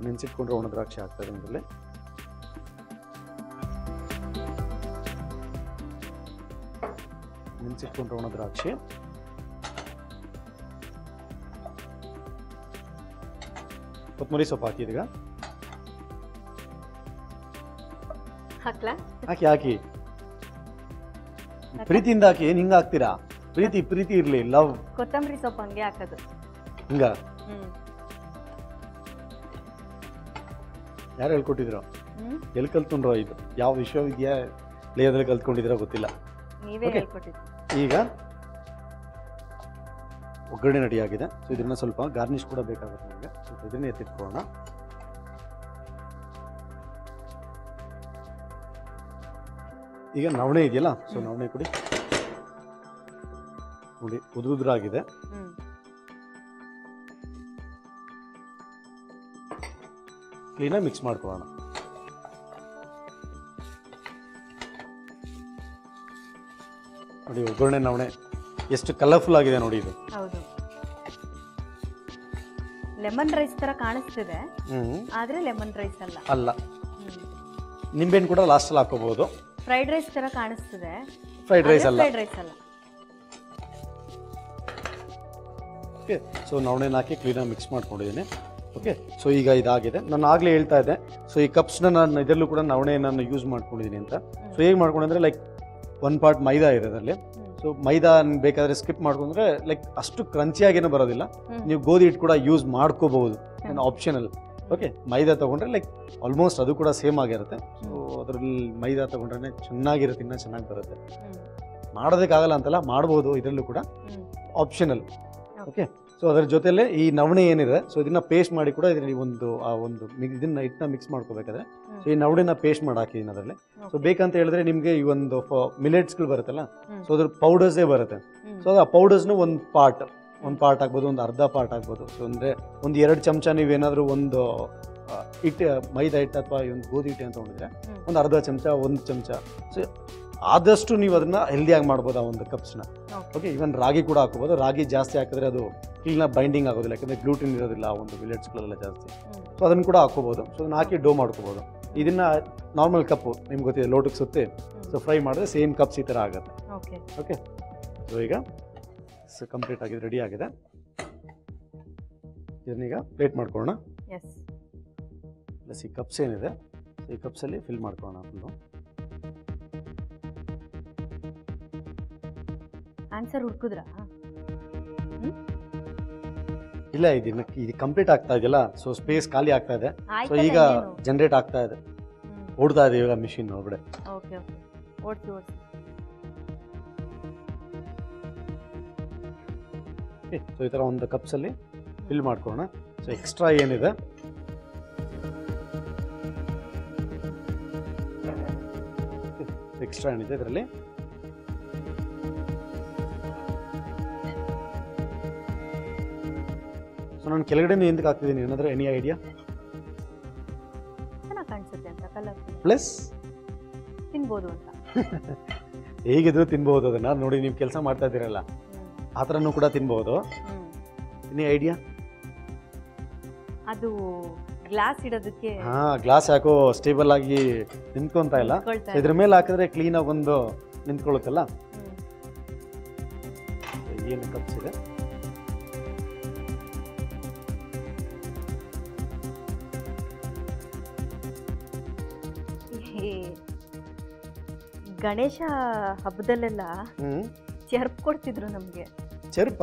ನೆನೆಸಿಟ್ಕೊಂಡ್ರೆ ಒಣ ದ್ರಾಕ್ಷಿ ಹಾಕ್ತಾ ಇದ್ದೀನಿ ಇದರಲ್ಲಿ. ನೆನೆಸಿಟ್ಕೊಂಡ್ರೆ ಒಣ ದ್ರಾಕ್ಷಿ, ಕೊತ್ತಂಬರಿ ಸೊಪ್ಪು ಹಾಕಿ. ಈಗ ಹಾಕ್ಲಾ? ಹಾಕಿ ಪ್ರೀತಿಯಿಂದ ಹಾಕಿ. ಏನ್ ಹಿಂಗ ಹಾಕ್ತೀರಾ? ಪ್ರೀತಿ ಇರ್ಲಿ, ಲವ್. ಕೊತ್ತಂಬರಿ ಸೊಪ್ಪು ಹಂಗೆ ಹಾಕೋದು ಹಿಂಗ ಯಾರು ಹೇಳ್ಕೊಟ್ಟಿದ್ರು? ಎಲ್ಲಿ ಕಲ್ತ್ಕೊಂಡ್ರೋ? ಇದು ಯಾವ ವಿಶ್ವವಿದ್ಯಾಲಯದಲ್ಲಿ ಕಲ್ತ್ಕೊಂಡಿದ್ದೀರಾ ಗೊತ್ತಿಲ್ಲ. ನೀವೇ ಹೇಳ್ಕೊಟ್ಟಿದ್ದು. ಈಗ ಒಗ್ಗರಣೆ ರೆಡಿ ಆಗಿದೆ. ಸೊ ಇದನ್ನ ಸ್ವಲ್ಪ ಗಾರ್ನಿಶ್ ಕೂಡ ಬೇಕಾಗುತ್ತೆ ನಮಗೆ. ಸ್ವಲ್ಪ ಇದನ್ನೇ ಎತ್ತಿಟ್ಕೊಳ್ಳೋಣ. ಈಗ ನವಣೆ ಇದೆಯಲ್ಲ, ಸೊ ನವಣೆ ಕೊಡಿ. ನೋಡಿ ಉದುರಾಗಿದೆ. ಕ್ಲೀನಾಗಿ ಮಿಕ್ಸ್ ಮಾಡ್ಕೊಳ್ಳೋಣ. ನೋಡಿ ಒಗ್ಗರಣೆ ನವಣೆ ಎಷ್ಟು ಕಲರ್ಫುಲ್ ಆಗಿದೆ ನೋಡಿ ಇದು. ಹೌದು, ಲೆಮನ್ ರೈಸ್ ತರ ಕಾಣಿಸ್ತಿದೆ, ಆದ್ರೆ ಲೆಮನ್ ರೈಸ್ ಅಲ್ಲ. ನಿಂಬೆಹಣ್ಣು ಕೂಡ ಲಾಸ್ಟ್ ಅಲ್ಲಿ ಹಾಕೋಬಹುದು. ಫ್ರೈಡ್ ರೈಸ್ ತರ ಕಾಣಿಸ್ತಿದೆ, ಫ್ರೈಡ್ ರೈಸ್ ಅಲ್ಲ. ಓಕೆ, ಸೊ ನವಣೆನ ಹಾಕಿ ಕ್ಲೀನಾಗಿ ಮಿಕ್ಸ್ ಮಾಡ್ಕೊಂಡಿದ್ದೀನಿ. ಓಕೆ, ಸೊ ಈಗ ಇದಾಗಿದೆ. ನಾನು ಆಗಲೇ ಹೇಳ್ತಾ ಇದ್ದೆ, ಸೊ ಈ ಕಪ್ಸ್ನ ನಾನು ಇದರಲ್ಲೂ ಕೂಡ ನವಣೆ ನಾನು ಯೂಸ್ ಮಾಡ್ಕೊಂಡಿದ್ದೀನಿ ಅಂತ. ಸೊ ಹೇಗೆ ಮಾಡ್ಕೊಂಡ್ರೆ ಲೈಕ್ 1 ಪಾರ್ಟ್ ಮೈದಾ ಇದೆ ಅದರಲ್ಲಿ. ಸೊ ಮೈದಾ ಬೇಕಾದ್ರೆ ಸ್ಕಿಪ್ ಮಾಡ್ಕೊಂಡ್ರೆ ಲೈಕ್ ಅಷ್ಟು ಕ್ರಂಚಿಯಾಗೇನೂ ಬರೋದಿಲ್ಲ. ನೀವು ಗೋಧಿ ಹಿಟ್ಟು ಕೂಡ ಯೂಸ್ ಮಾಡ್ಕೋಬಹುದು, ಆಪ್ಷನಲ್. ಓಕೆ, ಮೈದಾ ತೊಗೊಂಡ್ರೆ ಲೈಕ್ ಆಲ್ಮೋಸ್ಟ್ ಅದು ಕೂಡ ಸೇಮ್ ಆಗಿರುತ್ತೆ. ಸೊ ಅದರಲ್ಲಿ ಮೈದಾ ತೊಗೊಂಡ್ರೆ ಚೆನ್ನಾಗಿರುತ್ತೆ, ಇನ್ನೂ ಚೆನ್ನಾಗಿ ಬರುತ್ತೆ. ಮಾಡೋದಕ್ಕಾಗಲ್ಲ ಅಂತಲ್ಲ, ಮಾಡ್ಬೋದು, ಇದರಲ್ಲೂ ಕೂಡ ಆಪ್ಷನಲ್. ಓಕೆ, ಸೊ ಅದರ ಜೊತೆಲೆ ಈ ನವಣೆ ಏನಿದೆ, ಸೊ ಇದನ್ನ ಪೇಸ್ಟ್ ಮಾಡಿ ಕೂಡ ಇದರಲ್ಲಿ ಇದನ್ನ ಹಿಟ್ಟನ್ನ ಮಿಕ್ಸ್ ಮಾಡ್ಕೋಬೇಕಾದ್ರೆ ಸೊ ಈ ನವಣೆನ ಪೇಸ್ಟ್ ಮಾಡಿ ಹಾಕಿದ್ದೀನಿ ಅದರಲ್ಲಿ. ಸೊ ಬೇಕಂತ ಹೇಳಿದ್ರೆ ನಿಮಗೆ ಈ ಒಂದು ಮಿಲೆಟ್ಸ್ಗಳು ಬರುತ್ತಲ್ಲ, ಸೊ ಅದ್ರ ಪೌಡರ್ಸೇ ಬರುತ್ತೆ. ಸೊ ಅದು ಆ ಪೌಡರ್ಸ್ನ ಒಂದು ಪಾರ್ಟ್ ಆಗ್ಬೋದು, ಒಂದು ಅರ್ಧ ಪಾರ್ಟ್ ಆಗ್ಬೋದು. ಸೊ ಅಂದರೆ ಒಂದು 2 ಚಮಚ ನೀವೇನಾದರೂ ಒಂದು ಹಿಟ್ಟು ಮೈದಾ ಹಿಟ್ಟು ಅಥವಾ ಒಂದು ಗೋಧಿ ಹಿಟ್ಟು ಅಂತ ತೊಗೊಂಡಿದ್ರೆ ಒಂದು ಅರ್ಧ ಚಮಚ, 1 ಚಮಚ. ಸೊ ಆದಷ್ಟು ನೀವು ಅದನ್ನ ಹೆಲ್ದಿಯಾಗಿ ಮಾಡ್ಬೋದು ಆ ಒಂದು ಕಪ್ಸ್ನ. ಓಕೆ, ಇವನ್ ರಾಗಿ ಕೂಡ ಹಾಕೋಬೋದು. ರಾಗಿ ಜಾಸ್ತಿ ಹಾಕಿದ್ರೆ ಅದು ಕ್ಲೀನಾಗಿ ಬೈಂಡಿಂಗ್ ಆಗೋದಿಲ್ಲ, ಯಾಕಂದರೆ ಗ್ಲೂಟಿನ್ ಇರೋದಿಲ್ಲ ಆ ಒಂದು ಮಿಲೆಟ್ಸ್ಗಳೆಲ್ಲ ಜಾಸ್ತಿ. ಸೊ ಅದನ್ನು ಕೂಡ ಹಾಕೋಬೋದು. ಸೊ ಅದನ್ನ ಹಾಕಿ ಡೋ ಮಾಡ್ಕೋಬೋದು. ಇದನ್ನ ನಾರ್ಮಲ್ ಕಪ್ಪು ನಿಮ್ಗೆ ಗೊತ್ತಿದೆ, ಲೋಟಕ್ಕೆ ಸುತ್ತಿ ಸೊ ಫ್ರೈ ಮಾಡಿದ್ರೆ ಸೇಮ್ ಕಪ್ಸ್ ಈ ಥರ ಆಗುತ್ತೆ. ಓಕೆ, ಸೊ ಈಗ ಕಂಪ್ಲೀಟ್ ಆಗಿ ರೆಡಿ ಆಗಿದೆ. ಇದನ್ನೀಗ ಪ್ಲೇಟ್ ಮಾಡ್ಕೊಳ್ಳೋಣ. ಪ್ಲಸ್ ಈ ಕಪ್ಸ್ ಏನಿದೆ, ಈ ಕಪ್ಸಲ್ಲಿ ಫಿಲ್ ಮಾಡ್ಕೊಳ್ಳೋಣ ಫುಲ್ಲು. ಆನ್ಸರ್ ಹುಡುಕಿದ್ರಾ? ಇಲ್ಲ, ಇದು ಕಂಪ್ಲೀಟ್ ಆಗ್ತಾ ಇದೆಯಲ್ಲ, ಸೊ ಸ್ಪೇಸ್ ಖಾಲಿ ಆಗ್ತಾ ಇದೆ. ಸೊ ಈಗ ಜನರೇಟ್ ಆಗ್ತಾ ಇದೆ, ಓಡ್ತಾ ಇದೆ ಇವಾಗ ಮಿಷಿನ್ ಹೊರಗಡೆ. ಸೊ ಈ ಥರ ಒಂದು ಕಪ್ಸಲ್ಲಿ ಫಿಲ್ ಮಾಡ್ಕೊಳ್ಳೋಣ. ಸೊ ಎಕ್ಸ್ಟ್ರಾ ಏನಿದೆ ಇದರಲ್ಲಿ ಸೊ ನಾನು ಕೆಳಗಡೆ ಎಂದಕ್ಕೆ ಹಾಕ್ತಿದ್ದೀನಿ ಏನಾದರೂ ಎನಿ ಐಡಿಯಾ? ಚೆನ್ನಾಗಿ ಕಾಣಿಸುತ್ತೆ ಅಂತ, ಕಲರ್ ಪ್ಲಸ್ ತಿನ್ಬೋದು ಅಂತ. ಹೇಗಿದ್ರು ತಿನ್ಬಹುದು ಅದನ್ನ. ನೋಡಿ ನೀವು ಕೆಲಸ ಮಾಡ್ತಾ ಇದ್ದೀರಲ್ಲ ಆ ಥರನೂ ಕೂಡ ತಿನ್ಬಹುದು. ಇನ್ನೇ ಐಡಿಯಾ? ಅದು ಗ್ಲಾಸ್ ಇಡೋದಕ್ಕೆ ಗ್ಲಾಸ್ ಯಾಕೋ ಸ್ಟೇಬಲ್ ಆಗಿ ನಿಂತ್ಕೊಂತ ಇಲ್ಲ. ಇದ್ರ ಮೇಲೆ ಹಾಕಿದ್ರೆ ಕ್ಲೀನ್ ಆಗಿ ಒಂದು ನಿಂತ್ಕೊಳ್ಳುತ್ತಲ್ಲ. ಏನು ಕಪ್ಸ್ ಇದೆ? ಗಣೇಶ ಹಬ್ಬದಲ್ಲೆಲ್ಲ ಚೆರ್ಪ್ ಕೊಡ್ತಿದ್ರು ನಮ್ಗೆ. ಚೆರ್ಪ?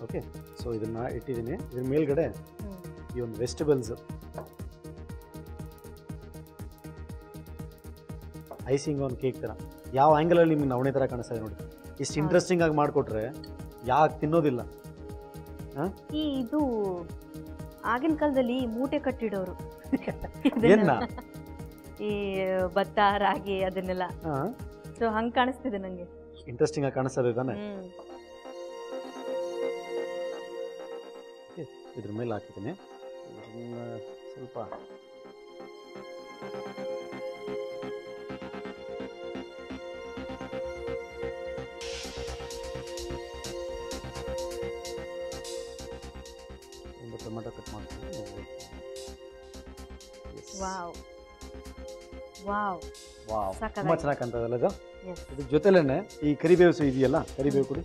ಓಕೆ, ಸೊ ಇದನ್ನ ಇಟ್ಟಿದ್ದೀನಿ. ಇದ್ರ ಮೇಲ್ಗಡೆ ಈ ಒಂದು ವೆಜಿಟೇಬಲ್ಸ್ ಐಸಿಂಗ್ ಆನ್ ಕೇಕ್ ತರ. ಯಾವ ಆಂಗಲ್ ಅಲ್ಲಿ ನಿಮ್ಗೆ ನವಣೆ ತರ ಕಾಣಿಸ್ತಾ ಇದೆ ನೋಡಿ. ಇಷ್ಟು ಇಂಟ್ರೆಸ್ಟಿಂಗ್ ಆಗಿ ಮಾಡ್ಕೊಟ್ರೆ ಯಾಕೆ ತಿನ್ನೋದಿಲ್ಲ? ಇದು ಆಗಿನ ಕಾಲದಲ್ಲಿ ಮೂಟೆ ಕಟ್ಟಿಡೋರು ಏನ, ಈ ಭತ್ತ ರಾಗಿ ಅದನ್ನೆಲ್ಲ. ಸೊ ಹಂಗ್ ಕಾಣಿಸ್ತಿದೆ ನಂಗೆ. ಇಂಟ್ರೆಸ್ಟಿಂಗ್ ಆಗಿ ಕಾಣಿಸ್ತದೆ ತಾನೆ. ಇದ್ರ ಮೇಲೆ ಹಾಕಿದ್ದೀನಿ ಸ್ವಲ್ಪ. ಒಂದು ಟೊಮೆಟೊ ಕಟ್ ಮಾಡ್ತೀನಿ. ವಾವ್ ವಾವ್ ವಾವ್, ತುಂಬಾ ಚೆನ್ನಾಗಿ ಕಾಣ್ತದಲ್ಲ ಇದು. ಇದ್ರ ಜೊತೆಲೇನೆ ಈ ಕರಿಬೇವು ಇದೆಯಲ್ಲ, ಕರಿಬೇವು ಕೊಡಿ.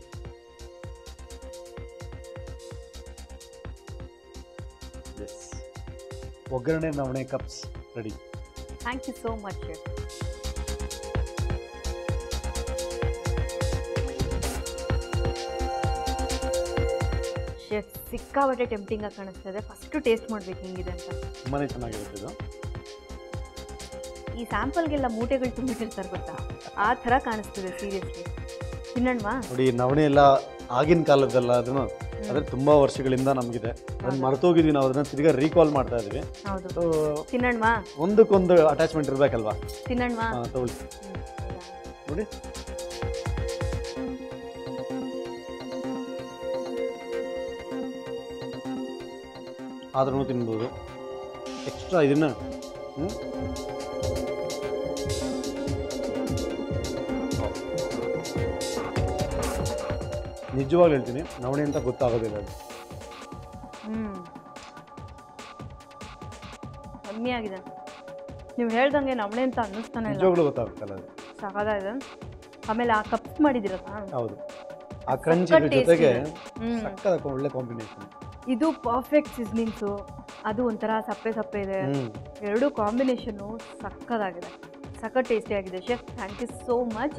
ಒಗ್ಗರಣೆ ನವಣೆ cups ready. Thank you so much chef. Chef ಸಿಕ್ಕಾಪಟ್ಟೆ ಟೆಂಪ್ಟಿಂಗ್ ಆಗಿ ಕಾಣಿಸ್ತದೆ. ಫಸ್ಟ್ ಟೇಸ್ಟ್ ಮಾಡ್ಬೇಕು ಹೆಂಗಿದೆ ಅಂತ. ತುಂಬಾನೇ ಚೆನ್ನಾಗಿರುತ್ತೆ ಇದು. ಈ ಸ್ಯಾಂಪಲ್ಗೆಲ್ಲ ಮೂಟೆಗಳು ತುಂಬಿಟ್ಟಿರ್ತಾರೆ ಗೊತ್ತಾ, ಆ ಥರ ಕಾಣಿಸ್ತದೆ ಸೀರಿಯಸ್ಲಿ. ತಿನ್ನೋಣವಾ? ನೋಡಿ, ನವಣೆ ಎಲ್ಲ ಆಗಿನ ಕಾಲದ್ದಲ್ಲ, ಅದನ್ನು ಅದ್ರ ತುಂಬಾ ವರ್ಷಗಳಿಂದ ನಮಗಿದೆ. ಅದನ್ನ ಮರ್ತೋಗಿದ್ವಿ ನಾವು. ಅದನ್ನ ತಿರ್ಗಾ ರೀಕಾಲ್ ಮಾಡ್ತಾ ಇದೀವಿ. ಹೌದು, ತಿನ್ನೋಣವಾ? ಒಂದಕ್ಕೊಂದು ಅಟ್ಯಾಚ್ಮೆಂಟ್ ಇರ್ಬೇಕಲ್ವಾ? ತಿನ್ನೋಣವಾ? ತಗೊಳ್ಳಿ ನೋಡಿ. ಆದ್ರೂ ತಿನ್ಬೋದು. ಎಕ್ಸ್ಟ್ರಾ ಇದನ್ನ ನಿಜವಾಗ್ಲೂ ಹೇಳ್ತೀನಿ, ನವಣೆ ಅಂತ ಗೊತ್ತಾಗೋದಿಲ್ಲ ಅದು. ಕಮ್ಮಿ ಆಗಿದೆ. ನೀವು ಹೇಳ್ದಂಗೆ ನವಣೆ ಅಂತ ಅನ್ನಿಸ್ತಾನೆ ಇಲ್ಲ. ನಿಜವಾಗ್ಲೂ ಗೊತ್ತಾಗುತ್ತಲ್ಲ ಅದು. ಸಾಕಾಗಿದೆ. ಆಮೇಲೆ ಆ ಕಪ್ಸ್ ಮಾಡಿದಿರಲ್ಲ, ಹೌದು, ಆ ಕ್ರಂಚ್ ಜೊತೆಗೆ ಸಕ್ಕತ್ತಾಗಿ ಒಳ್ಳೆ ಕಾಂಬಿನೇಷನ್. ಇದು ಪರ್ಫೆಕ್ಟ್ ಸೀಸನಿಂಗ್ಸು, ಅದು ಒಂಥರ ಸಪ್ಪೆ ಸಪ್ಪೆ ಇದೆ. ಎರಡು ಕಾಂಬಿನೇಷನ್ನು ಸಕ್ಕತ್ತಾಗಿದೆ, ಸಖತ್ ಟೇಸ್ಟಿ ಆಗಿದೆ. Chef, thank you so much.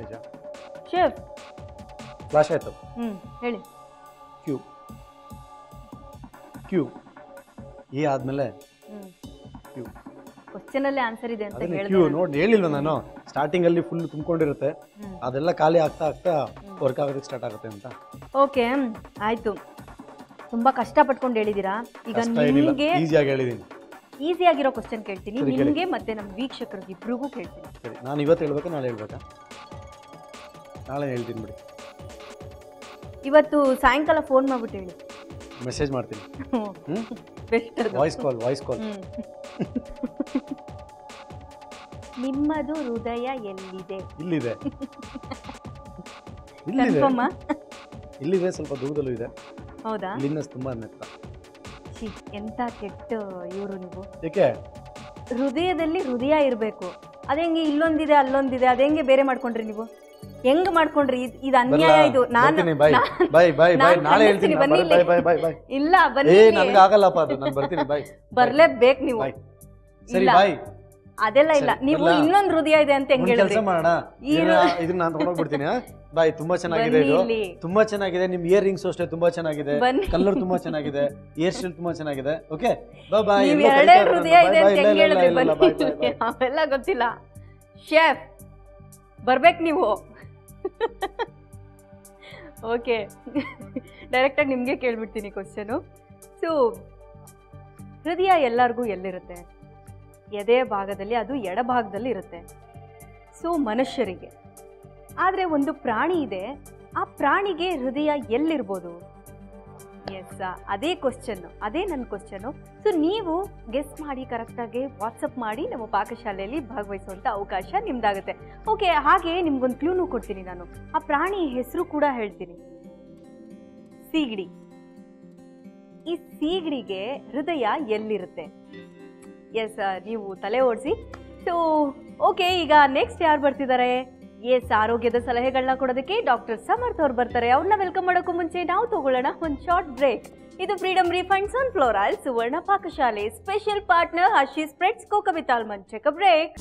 Chef flash ಆಯ್ತು. ಹೇಳಿ. ಕ್ಯೂ ಕ್ಯೂ ಎ ಆದ್ಮೇಲೆ ಕ್ಯೂ. ಕ್ವಶ್ಚನ್ ಅಲ್ಲೇ ಆನ್ಸರ್ ಇದೆ ಅಂತ ಹೇಳಿದೆ. ಕ್ಯೂ ನೋಡಿ, ಹೇಳಿಲ್ವ ನಾನು ಸ್ಟಾರ್ಟಿಂಗ್ ಅಲ್ಲಿ ಫುಲ್ ತುಂಬಿಕೊಂಡಿರುತ್ತೆ, ಅದೆಲ್ಲ ಖಾಲಿ ಆಗ್ತಾ ಆಗ್ತಾ ವರ್ಕ್ ಆಗೋದಕ್ಕೆ ಸ್ಟಾರ್ಟ್ ಆಗುತ್ತೆ ಅಂತ. ಓಕೆ, ಆಯ್ತು. ತುಂಬಾ ಕಷ್ಟ ಪಟ್ಕೊಂಡು ಹೇಳಿದೀರಾ. ಈಗ ನಿಮಗೆ ಈಸಿಯಾಗಿ ಹೇಳಿದೀನಿ. ಈಸಿಯಾಗಿರೋ ಕ್ವಶ್ಚನ್ ಕೇಳ್ತೀನಿ ನಿಮಗೆ ಮತ್ತೆ ನಮ್ಮ ವೀಕ್ಷಕರಿಗೆ ಇಬ್ರಿಗೂ ಕೇಳ್ತೀನಿ. ಸರಿ, ನಾನು ಇವತ್ತು ಹೇಳ್ಬೇಕಾ ನಾಳೆ ಹೇಳ್ಬೇಕಾ? ನಾಳೆ ಹೇಳ್ತೀನಿ ಬಿಡಿ. ಇವತ್ತು ಸಾಯಂಕಾಲ ಫೋನ್ ಮಾಡ್ಬಿಟ್ಟು ಹೇಳಿ. ಮೆಸೇಜ್ ಮಾಡ್ತೀನಿ. ಬೆಸ್ಟ್. Voice call. ನಿಮ್ಮದು ಹೃದಯ ಎಲ್ಲಿದೆ? ಇಲ್ಲಿದೆ. ಇಲ್ಲಿದೆ, ಸ್ವಲ್ಪ ದೂರದಲ್ಲೂ ಇದೆ. ಹೌದಾ? ಇಲ್ಲಿಂದ ತುಂಬಾ ನೆತ್ತ. ಎಂತ ಕೆಟ್ಟ ಇವರು ನೀವು. ಏಕೆ? ಹೃದಯದಲ್ಲಿ ಹೃದಯ ಇರಬೇಕು. ಅದೇಂಗೆ ಇಲ್ಲೊಂದಿದೆ ಅಲ್ಲೊಂದಿದೆ, ಅದೇಂಗೆ ಬೇರೆ ಮಾಡ್ಕೊಂಡ್ರಿ ನೀವು? ಹೆಂಗ್ ಮಾಡ್ಕೊಂಡ್ರಿ? ಇದು ಅನ್ಯಾಯ. ಇದು ನಾನು ನಾಳೆ ಹೇಳ್ತೀನಿ. ಇಲ್ಲ, ಬನ್ನಿ. ನನಗೆ ಆಗಲ್ಲಪ್ಪ ಅದು, ನಾನು ಬರ್ತೀನಿ. ಬಾಯ್. ಬರ್ಲೇಬೇಕು ನೀವು. ಸರಿ, ಬಾಯ್. ಅದೆಲ್ಲ ಇಲ್ಲ. ನೀವು ಇನ್ನೊಂದು ಹೃದಯ ಇದೆ ಅಂತ ಹೆಂಗ್ ಹೇಳಿದ್ರಿ? ಕೆಲಸ ಮಾಡೋಣ, ಇದನ್ನ ನಾನು ತಗೊಂಡೋಗ್ಬಿಡ್ತೀನಿ. ಬಾಯ್. ತುಂಬಾ ಚೆನ್ನಾಗಿದೆ ಇದು, ತುಂಬಾ ಚೆನ್ನಾಗಿದೆ. ನಿಮ್ ಇಯರ್ ರಿಂಗ್ಸ್ ಅಷ್ಟೇ ತುಂಬಾ ಚೆನ್ನಾಗಿದೆ, ಕಲರ್ ತುಂಬಾ ಚೆನ್ನಾಗಿದೆ, ಹೇರ್ ಸ್ಟೈಲ್ ತುಂಬಾ ಚೆನ್ನಾಗಿದೆ. ಓಕೆ, ಬಾಯ್ ಬಾಯ್. ಎರಡೇ ಹೃದಯ ಇದೆ ಅಂತ ಹೆಂಗ್ ಹೇಳಿದ್ರಿ? ಅವೆಲ್ಲ ಗೊತ್ತಿಲ್ಲ. ಶೆಫ್, ಬರ್ಬೇಕು ನೀವು. ಓಕೆ, ಡೈರೆಕ್ಟಾಗಿ ನಿಮಗೆ ಕೇಳ್ಬಿಡ್ತೀನಿ ಕ್ವಶನು. ಸೊ ಹೃದಯ ಎಲ್ಲರಿಗೂ ಎಲ್ಲಿರುತ್ತೆ? ಎದೆ ಭಾಗದಲ್ಲಿ, ಅದು ಎಡಭಾಗದಲ್ಲಿ ಇರುತ್ತೆ. ಸೊ ಮನುಷ್ಯರಿಗೆ. ಆದರೆ ಒಂದು ಪ್ರಾಣಿ ಇದೆ, ಆ ಪ್ರಾಣಿಗೆ ಹೃದಯ ಎಲ್ಲಿರ್ಬೋದು? ಎಸ್, ಅದೇ ಕ್ವಶನ್, ಅದೇ ನನ್ನ ಕ್ವಶನು. ಸೊ ನೀವು ಗೆಸ್ ಮಾಡಿ ಕರೆಕ್ಟಾಗಿ ವಾಟ್ಸಪ್ ಮಾಡಿ ನಮ್ಮ ಪಾಕಶಾಲೆಯಲ್ಲಿ ಭಾಗವಹಿಸುವಂಥ ಅವಕಾಶ ನಿಮ್ದಾಗುತ್ತೆ. ಓಕೆ, ಹಾಗೆ ನಿಮ್ಗೊಂದು ಕ್ಲೂನು ಕೊಡ್ತೀನಿ ನಾನು. ಆ ಪ್ರಾಣಿ ಹೆಸರು ಕೂಡ ಹೇಳ್ತೀನಿ, ಸೀಗಡಿ. ಈ ಸೀಗಡಿಗೆ ಹೃದಯ ಎಲ್ಲಿರುತ್ತೆ? ಎಸ್, ನೀವು ತಲೆ ಓಡಿಸಿ. ಸೊ ಓಕೆ, ಈಗ ನೆಕ್ಸ್ಟ್ ಯಾರು ಬರ್ತಿದ್ದಾರೆ? ಎಸ್, ಆರೋಗ್ಯದ ಸಲಹೆಗಳನ್ನ ಕೊಡೋದಕ್ಕೆ ಡಾಕ್ಟರ್ ಸಮರ್ಥ್ ಅವ್ರು ಬರ್ತಾರೆ. ಅವ್ರನ್ನ ವೆಲ್ಕಮ್ ಮಾಡೋಕ್ಕೂ ಮುಂಚೆ ನಾವು ತಗೊಳ್ಳೋಣ ಒಂದು ಶಾರ್ಟ್ ಬ್ರೇಕ್. ಇದು Freedom refined sunflower oil Suvarna Pakashale special partner Hershey spreads cocoa almond. Check a break.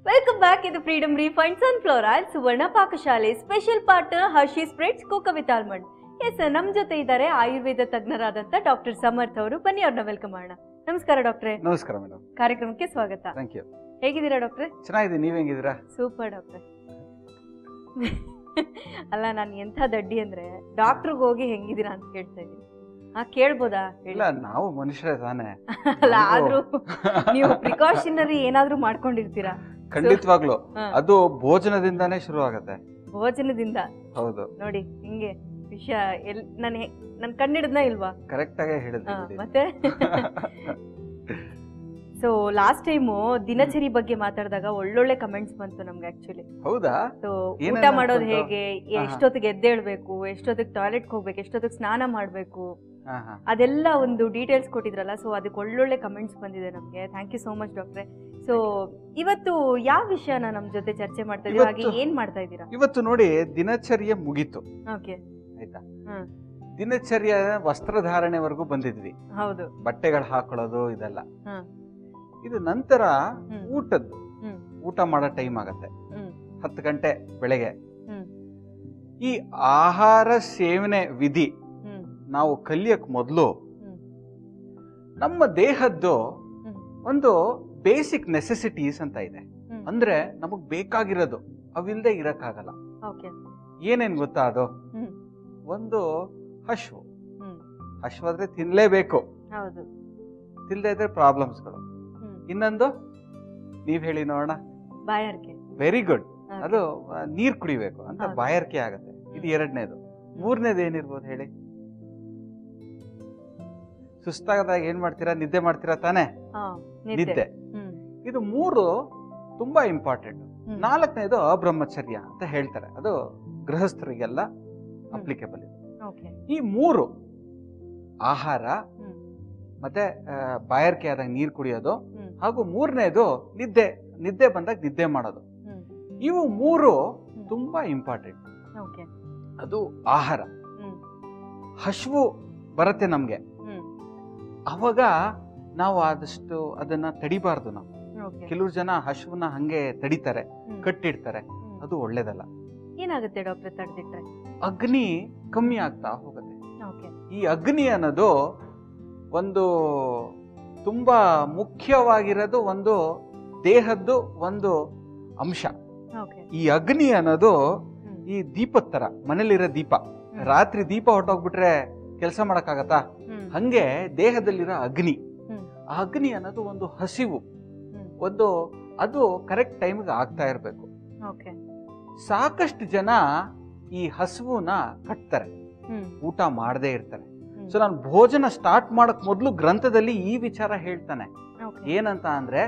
Welcome back. ಇದು Freedom refined sunflower oil Suvarna Pakashale special partner Hershey spreads cocoa almond. Yes, ನಮ್ಮ ಜೊತೆ ಇದ್ದಾರೆ ಆಯುರ್ವೇದ ತಜ್ಞರಾದಂಥ ಡಾಕ್ಟರ್ ಸಮರ್ಥ್ ಅವರು. ಬನ್ನಿ ಅವ್ರನ್ನ ವೆಲ್ಕಮ್ ಮಾಡೋಣ. ನಮಸ್ಕಾರ ಡಾಕ್ಟ್ರೆ. ನಮಸ್ಕಾರ ಮೇಡಮ್. ಕಾರ್ಯಕ್ರಮಕ್ಕೆ ಸ್ವಾಗತ. Thank you. ಹೇಗಿದ್ದೀರಾ ಡಾಕ್ಟ್ರೆ? ಚೆನ್ನಾಗಿದ್ದೀನಿ, ನೀವು ಹೆಂಗಿದ್ದೀರಾ? ಸೂಪರ್ ಡಾಕ್ಟ್ರೆ. ಅಲ್ಲ, ನಾನು ಎಂಥ ದಡ್ಡಿ ಅಂದ್ರೆ ಡಾಕ್ಟ್ರಿಗೆ ಹೋಗಿ ಹೆಂಗಿದ್ದೀರಾ ಅಂತ ಕೇಳ್ತಾ ಇದ್ದೀನಿ. ಕೇಳ್ಬೋದಾ? ಇಲ್ಲ, ನಾವು ಮನುಷ್ಯರೇ ತಾನೇ. ಅಲ್ಲ, ಆದ್ರೂ ನೀವು ಪ್ರಿಕಾಷನರಿ ಏನಾದ್ರೂ ಮಾಡ್ಕೊಂಡಿರ್ತೀರಾ? ಖಂಡಿತವಾಗ್ಲು ಅದು ಭೋಜನದಿಂದಾನೇ ಶುರು ಆಗತ್ತೆ. ಭೋಜನದಿಂದ? ಹೌದು. ನೋಡಿ ಹಿಂಗೆ ವಿಷಯ ನನ್ ಕಣ್ಣಿಡ್ದನ ಇಲ್ವಾ? ಕರೆಕ್ಟ್ ಆಗೇ ಹೇಳಿದ್ರಿ. ಮತ್ತೆ ಸೊ ಲಾಸ್ಟ್ ಟೈಮು ದಿನಚರಿ ಬಗ್ಗೆ ಮಾತಾಡಿದಾಗ ಒಳ್ಳೊಳ್ಳೆ ಕಮೆಂಟ್ಸ್ ಬಂತು ನಮ್ಗೆ ಆಕ್ಚುಲಿ. ಹೌದಾ? ಸೊ ಊಟ ಮಾಡೋದು ಹೇಗೆ, ಎಷ್ಟೊತ್ತಿಗೆ ಎದ್ದೇಳ್ಬೇಕು, ಎಷ್ಟೊತ್ತಿಗೆ ಟಾಯ್ಲೆಟ್ ಹೋಗ್ಬೇಕು, ಎಷ್ಟೊತ್ತಿಗೆ ಸ್ನಾನ ಮಾಡ್ಬೇಕು, ಅದೆಲ್ಲ ಒಂದು ಡೀಟೇಲ್ಸ್ ಕೊಟ್ಟಿದ್ರಲ್ಲ. ಸೊ ಅದಕ್ಕೆ ಒಳ್ಳೊಳ್ಳೆ ಕಮೆಂಟ್ಸ್ ಬಂದಿದೆ ನಮ್ಗೆ. ಥ್ಯಾಂಕ್ ಯು ಸೋ ಮಚ್ ಡಾಕ್ಟ್ರೆ. ಸೊ ಇವತ್ತು ಯಾವ ವಿಷಯನ ನಮ್ ಜೊತೆ ಚರ್ಚೆ ಮಾಡ್ತಾ ಇದೀವಿ, ಹಾಗೆ ಏನ್ ಮಾಡ್ತಾ ಇದ್ದೀರಾ? ಇವತ್ತು ನೋಡಿ, ದಿನಚರ್ಯ ಮುಗೀತು. ಓಕೆ, ಆಯ್ತಾ? ದಿನಚರ್ಯ ವಸ್ತ್ರಧಾರಣೆವರೆಗೂ ಬಂದಿದ್ವಿ. ಹೌದು. ಬಟ್ಟೆಗಳು ಹಾಕೊಳ್ಳೋದು ಇದೆಲ್ಲ. ಇದು ನಂತರ ಊಟದ್ದು, ಊಟ ಮಾಡೋ ಟೈಮ್ ಆಗತ್ತೆ. 10 ಗಂಟೆ ಬೆಳಗ್ಗೆ. ಈ ಆಹಾರ ಸೇವನೆ ವಿಧಿ ನಾವು ಕಲಿಯಕ್ ಮೊದಲು ನಮ್ಮ ದೇಹದ್ದು ಒಂದು ಬೇಸಿಕ್ ನೆಸೆಸಿಟೀಸ್ ಅಂತ ಇದೆ. ಅಂದ್ರೆ ನಮಗ್ ಬೇಕಾಗಿರೋದು, ಅವಿಲ್ದೆ ಇರಕ್ಕಾಗಲ್ಲ. ಏನೇನ್ ಗೊತ್ತಾ ಅದು? ಒಂದು ಹಶ್ವು. ಹಶ್ವಾದ್ರೆ ತಿನ್ಲೇಬೇಕು, ತಿನ್ಲೇ ಇದ್ರೆ ಪ್ರಾಬ್ಲಮ್ಸ್ಗಳು. ಇನ್ನೊಂದು ನೀವ್ ಹೇಳಿ ನೋಡೋಣ. ಬಾಯಾರಿಕೆ. Very good. ಅದು ನೀರ್ ಕುಡಿಬೇಕು ಅಂತ ಬಾಯಾರಿಕೆ ಆಗತ್ತೆ. ಇದು ಎರಡನೇದು. ಮೂರನೇದು ಏನಿರ್ಬೋದು ಹೇಳಿ? ಸುಸ್ತಾಗದಾಗ ಏನ್ ಮಾಡ್ತೀರಾ? ನಿದ್ದೆ ಮಾಡ್ತೀರಾ ತಾನೇ? ನಿದ್ದೆ. ಇದು 3 ತುಂಬಾ ಇಂಪಾರ್ಟೆಂಟ್. 4ನೇದು ಅಬ್ರಹ್ಮಚರ್ಯ ಅಂತ ಹೇಳ್ತಾರೆ. ಅದು ಗೃಹಸ್ಥರಿಗೆಲ್ಲ ಅಪ್ಲಿಕೇಬಲ್. ಈ 3 ಆಹಾರ, ಮತ್ತೆ ಬಾಯಾರಿಕೆ ಆದಾಗ ನೀರು ಕುಡಿಯೋದು, ಹಾಗೂ 3ನೇದು ನಿದ್ದೆ ಬಂದಾಗ ನಿದ್ದೆ ಮಾಡೋದು. ಇವು 3 ತುಂಬಾ ಇಂಪಾರ್ಟೆಂಟ್. ಅದು ಆಹಾರ. ಹಶ್ವು ಬರುತ್ತೆ ನಮ್ಗೆ, ಅವಾಗ ನಾವು ಆದಷ್ಟು ಅದನ್ನ ತಡಿಬಾರ್ದು. ನಾವು ಕೆಲವು ಜನ ಹಶ್ವನ ಹಂಗೆ ತಡಿತಾರೆ, ಕಟ್ಟಿಡ್ತಾರೆ. ಅದು ಒಳ್ಳೇದಲ್ಲ. ಏನಾಗುತ್ತೆ ಡಾಕ್ಟರ್ ತಡೆದಿಟ್ರೆ? ಅಗ್ನಿ ಕಮ್ಮಿ ಆಗ್ತಾ ಹೋಗುತ್ತೆ. ಈ ಅಗ್ನಿ ಅನ್ನೋದು ಒಂದು ತುಂಬಾ ಮುಖ್ಯವಾಗಿರೋದು, ಒಂದು ದೇಹದ್ದು ಒಂದು ಅಂಶ. ಈ ಅಗ್ನಿ ಅನ್ನೋದು ಈ ದೀಪದ ತರ, ಮನೇಲಿರೋ ದೀಪ. ರಾತ್ರಿ ದೀಪ ಹೊಟ್ಟೋಗ್ಬಿಟ್ರೆ ಕೆಲಸ ಮಾಡಕ್ಕಾಗತ್ತಾ? ಹಂಗೆ ದೇಹದಲ್ಲಿರೋ ಅಗ್ನಿ, ಆ ಅಗ್ನಿ ಅನ್ನೋದು ಒಂದು ಹಸಿವು, ಒಂದು ಅದು ಕರೆಕ್ಟ್ ಟೈಮ್ಗೆ ಆಗ್ತಾ ಇರಬೇಕು. ಸಾಕಷ್ಟು ಜನ ಈ ಹಸಿವುನ ಕಟ್ತಾರೆ, ಊಟ ಮಾಡದೇ ಇರ್ತಾರೆ. ಸೊ ನಾನು ಭೋಜನ ಸ್ಟಾರ್ಟ್ ಮಾಡಕ್ ಮೊದಲು ಗ್ರಂಥದಲ್ಲಿ ಈ ವಿಚಾರ ಹೇಳ್ತಾನೆ. ಏನಂತ ಅಂದ್ರೆ,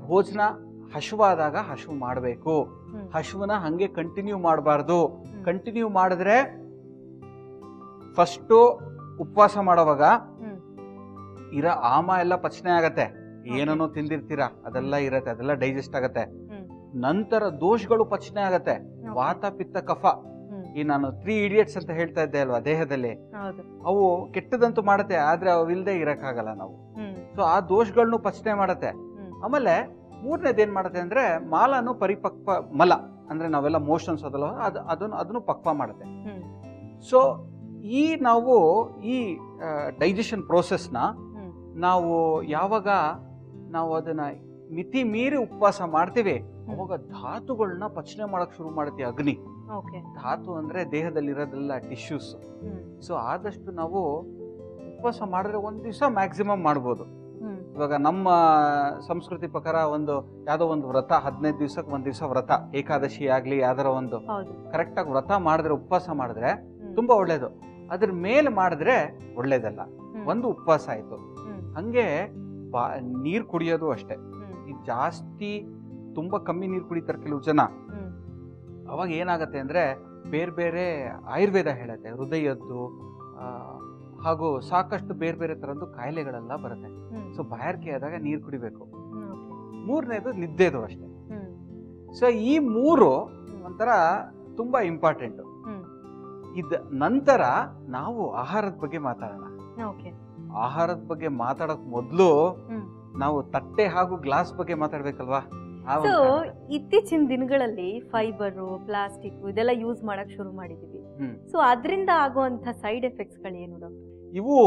ಭೋಜನ ಹಶುವಾದಾಗ ಹಶು ಮಾಡಬೇಕು, ಹಶುವನ ಹಂಗೆ ಕಂಟಿನ್ಯೂ ಮಾಡಬಾರ್ದು. ಕಂಟಿನ್ಯೂ ಮಾಡಿದ್ರೆ ಫಸ್ಟು ಉಪವಾಸ ಮಾಡೋವಾಗ ಇರೋ ಆಮ ಎಲ್ಲ ಪಚನೆ ಆಗತ್ತೆ, ಏನನ್ನೋ ತಿಂದಿರ್ತೀರಾ ಅದೆಲ್ಲ ಇರತ್ತೆ, ಅದೆಲ್ಲ ಡೈಜೆಸ್ಟ್ ಆಗತ್ತೆ. ನಂತರ ದೋಷಗಳು ಪಚನೆ ಆಗತ್ತೆ, ವಾತ ಪಿತ್ತ ಕಫ. ಈ ನಾನು 3 ಇಡಿಯಟ್ಸ್ ಅಂತ ಹೇಳ್ತಾ ಇದ್ದೆ ಅಲ್ವಾ, ದೇಹದಲ್ಲಿ ಅವು ಕೆಟ್ಟದಂತೂ ಮಾಡತ್ತೆ, ಆದ್ರೆ ಅವಿಲ್ದೆ ಇರಕ್ಕಾಗಲ್ಲ ನಾವು. ಸೊ ಆ ದೋಷಗಳನ್ನು ಪಚನೆ ಮಾಡತ್ತೆ. ಆಮೇಲೆ 3ನೇದು ಏನ್ ಮಾಡತ್ತೆ ಅಂದ್ರೆ, ಮಾಲನು ಪರಿಪಕ್ವ, ಮಲ ಅಂದ್ರೆ ನಾವೆಲ್ಲ ಮೋಷನ್ಸ್ ಅದಲ್ಲ, ಅದನ್ನು ಪಕ್ವ ಮಾಡುತ್ತೆ. ಸೊ ನಾವು ಈ ಡೈಜೆಷನ್ ಪ್ರೋಸೆಸ್ನ ನಾವು ಯಾವಾಗ ನಾವು ಅದನ್ನ ಮಿತಿ ಮೀರಿ ಉಪವಾಸ ಮಾಡ್ತೀವಿ ಅವಾಗ ಧಾತುಗಳನ್ನ ಪಚನೆ ಮಾಡಕ್ ಶುರು ಮಾಡುತ್ತೆ ಅಗ್ನಿ. ಧಾತು ಅಂದ್ರೆ ದೇಹದಲ್ಲಿರೋದೆಲ್ಲ ಟಿಶ್ಯೂಸ್. ಸೊ ಆದಷ್ಟು ನಾವು ಉಪವಾಸ ಮಾಡಿದ್ರೆ ಒಂದ್ ದಿವಸ ಮ್ಯಾಕ್ಸಿಮಮ್ ಮಾಡ್ಬೋದು. ಇವಾಗ ನಮ್ಮ ಸಂಸ್ಕೃತಿ ಪ್ರಕಾರ ಯಾವ್ದೋ ಒಂದು ವ್ರತ 15 ದಿವಸಕ್ಕೆ ಒಂದ್ ದಿವಸ ವ್ರತ, ಏಕಾದಶಿ ಆಗ್ಲಿ ಯಾವ್ದಾರ ಒಂದು ಕರೆಕ್ಟ್ ಆಗಿ ವ್ರತ ಮಾಡಿದ್ರೆ, ಉಪವಾಸ ಮಾಡಿದ್ರೆ ತುಂಬಾ ಒಳ್ಳೇದು. ಅದ್ರ ಮೇಲೆ ಮಾಡಿದ್ರೆ ಒಳ್ಳೇದಲ್ಲ. ಒಂದು ಉಪವಾಸ ಆಯ್ತು. ಹಂಗೆ ನೀರ್ ಕುಡಿಯೋದು ಅಷ್ಟೇ. ಜಾಸ್ತಿ ತುಂಬಾ ಕಮ್ಮಿ ನೀರು ಕುಡಿತಾರೆ ಕೆಲವು ಜನ. ಅವಾಗ ಏನಾಗತ್ತೆ ಅಂದ್ರೆ ಬೇರೆ ಬೇರೆ ಆಯುರ್ವೇದ ಹೇಳುತ್ತೆ ಹೃದಯದ್ದು ಹಾಗೂ ಸಾಕಷ್ಟು ಬೇರೆ ಬೇರೆ ತರದ್ದು ಕಾಯಿಲೆಗಳೆಲ್ಲ ಬರುತ್ತೆ. ಸೊ ಬಾಯಾರಿಕೆ ಆದಾಗ ನೀರು ಕುಡಿಬೇಕು. ಮೂರನೇದು ನಿದ್ದೆದು ಅಷ್ಟೇ. ಸೊ ಈ ಮೂರು ಒಂಥರ ತುಂಬಾ ಇಂಪಾರ್ಟೆಂಟ್. ಇದ ನಂತರ ನಾವು ಆಹಾರದ ಬಗ್ಗೆ ಮಾತಾಡೋಣ. ಆಹಾರದ ಬಗ್ಗೆ ಮಾತಾಡಕ್ ಮೊದ್ಲು ನಾವು ತಟ್ಟೆ ಹಾಗೂ ಗ್ಲಾಸ್ ಬಗ್ಗೆ ಮಾತಾಡ್ಬೇಕಲ್ವಾ? ಸೊ ಇತ್ತೀಚಿನ ದಿನಗಳಲ್ಲಿ ಫೈಬರು, ಪ್ಲಾಸ್ಟಿಕ್ ಇದೆಲ್ಲ ಯೂಸ್ ಮಾಡಕ್ ಶುರು ಮಾಡಿದೀವಿ. ಸೊ ಅದರಿಂದ ಆಗುವಂತ ಸೈಡ್ ಎಫೆಕ್ಟ್ಸ್ ಗಳೇನು ಡಾಕ್ಟರ್? ಇವು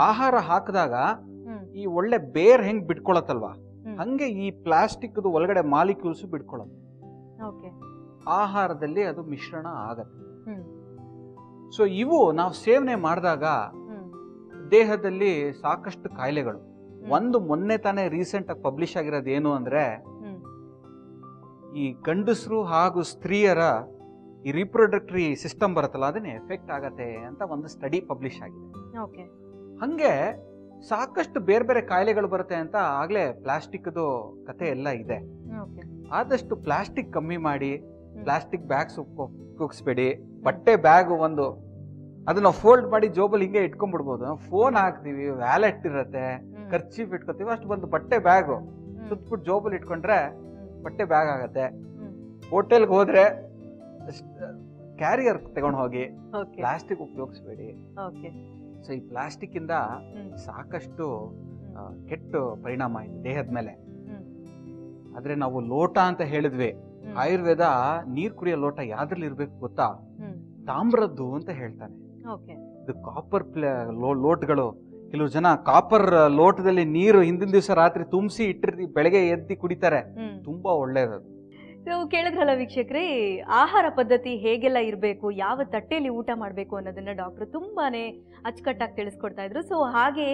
ಆಹಾರ ಹಾಕಿದಾಗ ಈ ಒಳ್ಳೆ ಬೇರ್ ಹೆಂಗ್ ಬಿಟ್ಕೊಳತ್ತಲ್ವಾ, ಹಂಗೆ ಈ ಪ್ಲಾಸ್ಟಿಕ್ ಒಳಗಡೆ ಮಾಲಿಕ್ಯೂಲ್ಸ್ ಬಿಟ್ಕೊಳತ್ತೆ. ಆಹಾರದಲ್ಲಿ ಅದು ಮಿಶ್ರಣ ಆಗತ್ತೆ. ಸೊ ಇವು ನಾವು ಸೇವನೆ ಮಾಡಿದಾಗ ದೇಹದಲ್ಲಿ ಸಾಕಷ್ಟು ಕಾಯಿಲೆಗಳು. ಒಂದು ಮೊನ್ನೆ ತಾನೇ ರೀಸೆಂಟ್ ಆಗಿ ಪಬ್ಲಿಷ್ ಆಗಿರೋದು ಏನು ಅಂದ್ರೆ, ಈ ಗಂಡಸರು ಹಾಗೂ ಸ್ತ್ರೀಯರ ಈ ರಿಪ್ರೊಡಕ್ಟರಿ ಸಿಸ್ಟಮ್ ಬರುತ್ತಲ್ಲ, ಅದನ್ನೇ ಎಫೆಕ್ಟ್ ಆಗತ್ತೆ ಅಂತ ಒಂದು ಸ್ಟಡಿ ಪಬ್ಲಿಷ್ ಆಗಿದೆ. ಹಂಗೆ ಸಾಕಷ್ಟು ಬೇರೆ ಬೇರೆ ಕಾಯಿಲೆಗಳು ಬರುತ್ತೆ ಅಂತ ಆಗ್ಲೇ ಪ್ಲಾಸ್ಟಿಕ್ದು ಕತೆ ಎಲ್ಲ ಇದೆ. ಆದಷ್ಟು ಪ್ಲಾಸ್ಟಿಕ್ ಕಮ್ಮಿ ಮಾಡಿ, ಪ್ಲಾಸ್ಟಿಕ್ ಬ್ಯಾಗ್ಸ್ ಉಪಯೋಗಿಸ್ಬೇಡಿ. ಬಟ್ಟೆ ಬ್ಯಾಗ್ ಅದನ್ನ ಫೋಲ್ಡ್ ಮಾಡಿ ಜೋಬಲ್ಲಿ ಹಿಂಗೆ ಇಟ್ಕೊಂಡ್ಬಿಡ್ಬೋದು. ಫೋನ್ ಹಾಕ್ತಿವಿ, ವ್ಯಾಲೆಟ್ ಇರತ್ತೆ, ಖರ್ಚೀಫ್ ಇಟ್ಕೋತೀವಿ, ಅಷ್ಟು ಬಂದು ಬಟ್ಟೆ ಬ್ಯಾಗ್ ಸುತ್ಬಿಟ್ಟು ಜೋಬಲ್ಲಿ ಇಟ್ಕೊಂಡ್ರೆ ಬಟ್ಟೆ ಬ್ಯಾಗ್ ಆಗತ್ತೆ. ಹೋಟೆಲ್ಗೆ ಹೋದ್ರೆ ಕ್ಯಾರಿಯರ್ ತಗೊಂಡು ಹೋಗಿ, ಪ್ಲಾಸ್ಟಿಕ್ ಉಪಯೋಗಿಸ್ಬೇಡಿ. ಸೊ ಈ ಪ್ಲಾಸ್ಟಿಕ್ ಇಂದ ಸಾಕಷ್ಟು ಕೆಟ್ಟ ಪರಿಣಾಮ ಇದೆ ದೇಹದ ಮೇಲೆ. ಆದ್ರೆ ನಾವು ಲೋಟ ಅಂತ ಹೇಳಿದ್ವಿ. ಆಯುರ್ವೇದ ನೀರ್ ಕುಡಿಯೋ ಲೋಟ ಯಾವ್ದ್ರಲ್ಲಿ ಇರ್ಬೇಕು ಗೊತ್ತಾ? ತಾಮ್ರದ್ದು ಅಂತ ಹೇಳ್ತಾನೆ. ಇದು ಕಾಪರ್ ಲೋಟ್ಗಳು. ಕೆಲವು ಜನ ಕಾಪರ್ ಲೋಟದಲ್ಲಿ ನೀರು ಹಿಂದಿನ ದಿವಸ ರಾತ್ರಿ ತುಂಬಿಸಿ ಇಟ್ಟಿರ್ತೀವಿ, ಬೆಳಗ್ಗೆ ಎದ್ದಿ ಕುಡಿತಾರೆ. ತುಂಬಾ ಒಳ್ಳೇದು. ಕೇಳಿದ್ರಲ್ಲ ವೀಕ್ಷಕರೇ, ಆಹಾರ ಪದ್ಧತಿ ಹೇಗೆಲ್ಲ ಇರಬೇಕು, ಯಾವ ತಟ್ಟೆಯಲ್ಲಿ ಊಟ ಮಾಡಬೇಕು ಅನ್ನೋದನ್ನ ಡಾಕ್ಟರ್ ತುಂಬಾನೇ ಅಚ್ಚುಕಟ್ಟಾಗಿ ತಿಳಿಸ್ಕೊಡ್ತಾ ಇದ್ರು. ಸೊ ಹಾಗೆ